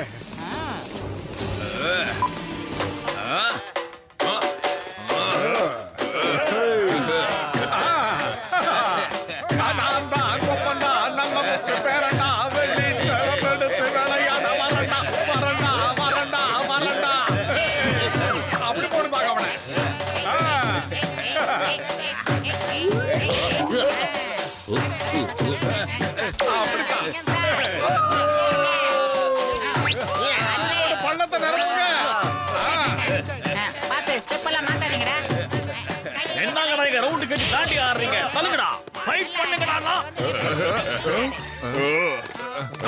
அப்படி போடுதாங்க அவனை. பள்ளத்தை நிரப்புங்க. பாத்து ஸ்டெப் எல்லாம் மாத்தாதீங்கடா. என்னங்கடா இங்க ரவுண்ட் கட்டி தாண்டி ஆடுறீங்க? தள்ளுங்கடா, ஃபைட் பண்ணுங்கடா.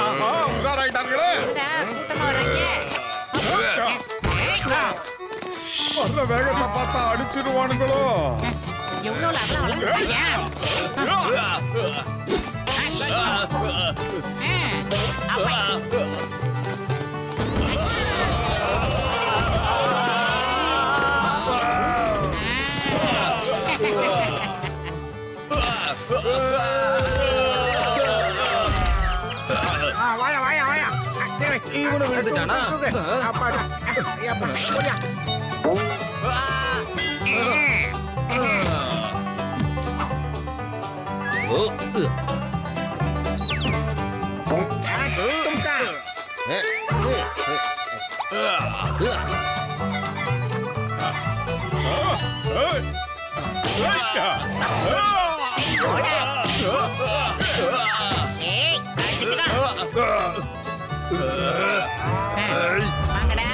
ஆஹா, உஷாராயிட்டாங்களே. கூட்டமா வர்றீங்க. வர்ற வேகத்தை பார்த்தா அடிச்சிடுவானுங்களோ. எவ்வளவு அகலம் வளர்ந்துருக்கீங்க. இவனு விழுந்துட்டானா? வாங்கடா.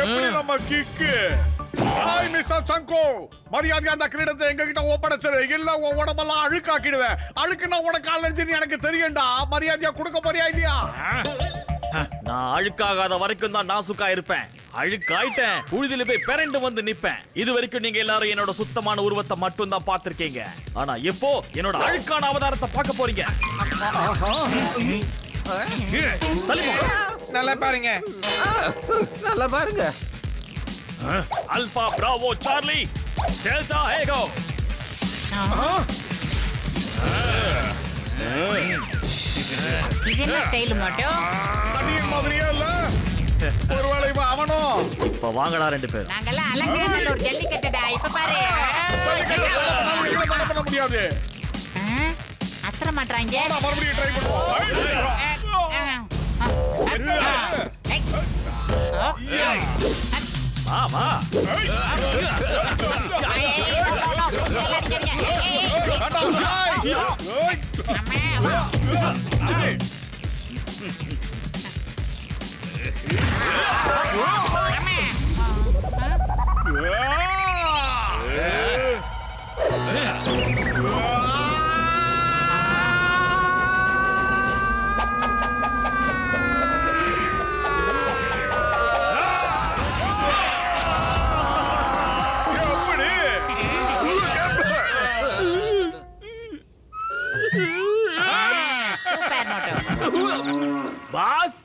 எப்படி நம்ம கிக்கு? ஹாய் மிஸ்டர் சங்கோ, மரியாதை அந்த கிரீடத்தை எங்க கிட்ட ஒப்படைச்சிரு, இல்ல உன் உடம்பெல்லாம் அழுக்காக்கிடுவேன். அழுக்குன்னா உனக்கு அலர்ஜின்னு எனக்கு தெரியும்டா. மரியாதையா கொடுக்க போறியா இல்லையா? நான் அழுக்காகாத வரைக்கும் தான் நாசுக்கா இருப்பேன். அழுக்காயிட்டேன், உழுதில போய் பெரண்டு வந்து நிப்பேன். இது வரைக்கும் நீங்க எல்லாரும் என்னோட சுத்தமான உருவத்தை மட்டும் தான் பாத்திருக்கீங்க. ஆனா இப்போ என்னோட அழுக்கான அவதாரத்தை பார்க்க போறீங்க. நல்லா பாருங்க, நல்லா பாருங்க. அல்பா பிராவோ சார்லி டெல்டா ஏகோ. இது என்ன ஸ்டைல் மட்டும்? தண்ணியின் மாதிரியே இல்ல? ஒருவேளை இவன் அவனோ? இப்ப வாங்கடா ரெண்டு பேரும். நாங்கெல்லாம் அலங்கார ஒரு ஜல்லிக்கட்டுடா. இப்ப பாரு. பண்ண முடியாது. அசர மாட்டாங்க. மறுபடியும் ட்ரை பண்ணுவோம். ஆமா பாஸ்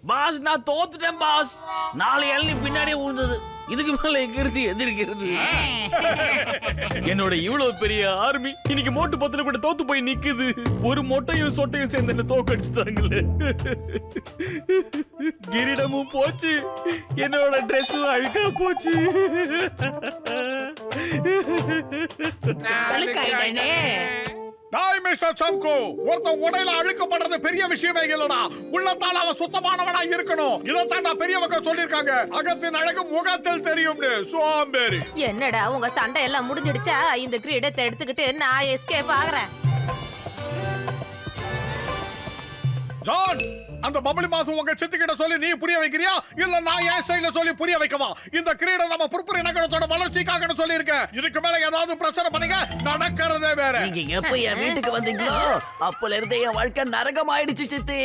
பாஸ், நான் தோத்துட்டேன் பாஸ். 4 இளநீ பின்னாடியே விழுந்தது. இதுக்கு மேல எங்க இருந்து எதிர்க்கிறது? என்னோட இவ்வளவு பெரிய ஆர்மி இன்னைக்கு மோட்டு பத்துல கூட தோத்து போய் நிக்குது. ஒரு மொட்டையும் சொட்டையும் சேர்ந்து என்ன தோக்கடிச்சுட்டாங்களே. கிரீடமும் போச்சு, என்னோட ட்ரெஸ்ஸும் அழுக்கா போச்சு. டாய் மிஸ்டர் சம்கோ, ஒருத்தன் உடையில அழுக்கப்படுறது பெரிய விஷயமே இல்லடா. உள்ளத்தால அவன் சுத்தமானவனா இருக்கணும். இதைத்தான் நான் பெரியவங்க சொல்லிருக்காங்க. அகத்தின் அழகு முகத்தில் தெரியும்னு. சோம்பேறி. என்னடா உங்க சண்டை எல்லாம் முடிஞ்சிடுச்சா? இந்த கிரீடத்தை எடுத்துக்கிட்டு நான் எஸ்கேப் ஆகுறேன். ஜான், அந்த பப்ளி மாசு உங்க சித்திக்கிட்ட சொல்லி நீ புரிய வைக்கிறியா, இல்ல நான் என் ஸ்டைல்ல சொல்லி புரிய வைக்கவா? இந்த கிரீடம் நம்ம புற்புரி நகரத்தோட வளர்ச்சிக்காக சொல்லி இருக்கேன். இதுக்கு மேல ஏதாவது பிரச்சனை பண்ணீங்க, நடக்கிறதே வேற. நீங்க எப்ப என் வீட்டுக்கு வந்தீங்களோ அப்பல இருந்தே என் வாழ்க்கை நரகம் ஆயிடுச்சு சித்தி.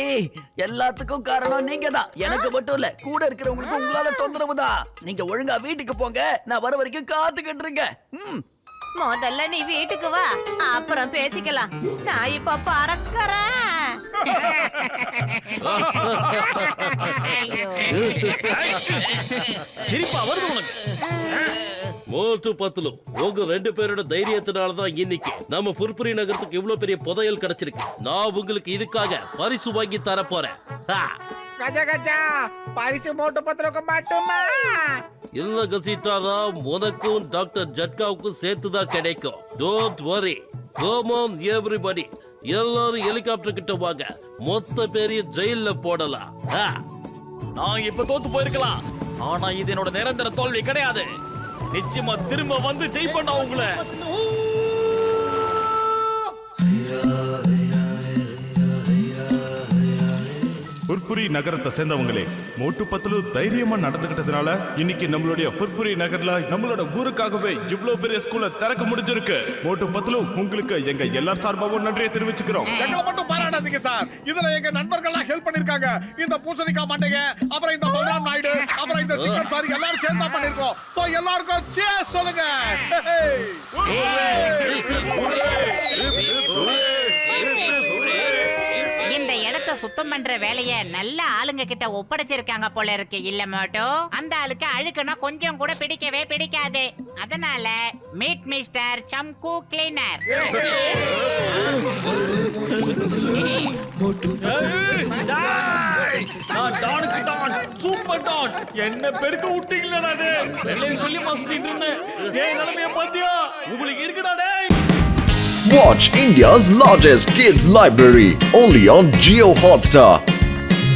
எல்லாத்துக்கும் காரணம் நீங்க தான். எனக்கு மட்டும் இல்ல, கூட இருக்கிறவங்களுக்கு உங்களால தொந்தரவு தான். நீங்க ஒழுங்கா வீட்டுக்கு போங்க, நான் வர வரைக்கும் காத்துக்கிட்டு இருக்கேன். முதல்ல நீ வீட்டுக்கு வா, அப்புறம் பேசிக்கலாம். நான் இப்ப பறக்கறேன். சிரிப்பா வருது உனக்கு? மோட்டு பத்துலு, உங்க 2 பேரோட தைரியத்தினாலதான் இன்னைக்கு நம்ம புர்புரி நகரத்துக்கு இவ்வளவு பெரிய புதையல் கிடைச்சிருக்கு. நான் உங்களுக்கு இதுக்காக பரிசு வாங்கி தர போறேன். கஜா கஜா, பரிசு மோட்டு பத்திரக்கு மட்டுமா? இல்ல கசிட்டாரா, உனக்கும் டாக்டர் ஜட்காவுக்கும் சேர்த்துதான் கிடைக்கும். Don't worry. Come on everybody, எல்லாரும் ஹெலிகாப்டர் கிட்ட வாங்க. மொத்த பேரிய ஜெயில்ல போடலாம். நான் இப்ப தோத்து போயிருக்கலாம், ஆனா இது என்னோட நிரந்தர தோல்வி கிடையாது. நிச்சயமா திரும்ப வந்து ஜெயிப்பேன் உங்களை. புர்புரி நகரத்தை சேர்ந்தவங்களே, மோட்டு பத்துலு தைரியமா நடந்துகிட்டதுனால இன்னைக்கு நம்மளுடைய புர்புரி நகர்ல நம்மளோட ஊருக்காகவே இவ்வளவு பெரிய ஸ்கூலை திறக்க முடிஞ்சிருக்கு. மோட்டு பத்துலு, உங்களுக்கு எங்க எல்லார் சார்பாகவும் நன்றியை தெரிவிச்சுக்கிறோம். எங்களை மட்டும் பாராட்டாதீங்க சார். இதுல எங்க நண்பர்கள்லாம் ஹெல்ப் பண்ணிருக்காங்க. இந்த பூசணிக்காய் மண்டைங்க, அப்புறம் இந்த பல்ராம் நாயுடு, அப்புறம் இந்த சிக்கன் சாரி எல்லாரும் சேர்ந்தா பண்ணிருக்கோம். சோ எல்லாருக்கும் cheers சொல்லுங்க. இந்த இடத்தை சுத்தம் பண்ற வேலைய நல்ல ஆளுங்க கிட்ட ஒப்படைச்சிருக்காங்க போல இருக்கு. இல்ல மட்டும் அந்த ஆளுக்கு அழுக்குனா கொஞ்சம் கூட பிடிக்கவே பிடிக்காது. அதனால மீட் மிஸ்டர் சம்கு கிளீனர். சூப்பர் டான், என்ன பெருக்க விட்டீங்களா? சொல்லி மாசிட்டு இருந்தேன். நிலைமைய பாத்தியா? உங்களுக்கு இருக்குடா டேய். Watch India's largest kids library only on Jio Hotstar.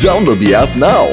Download the app now.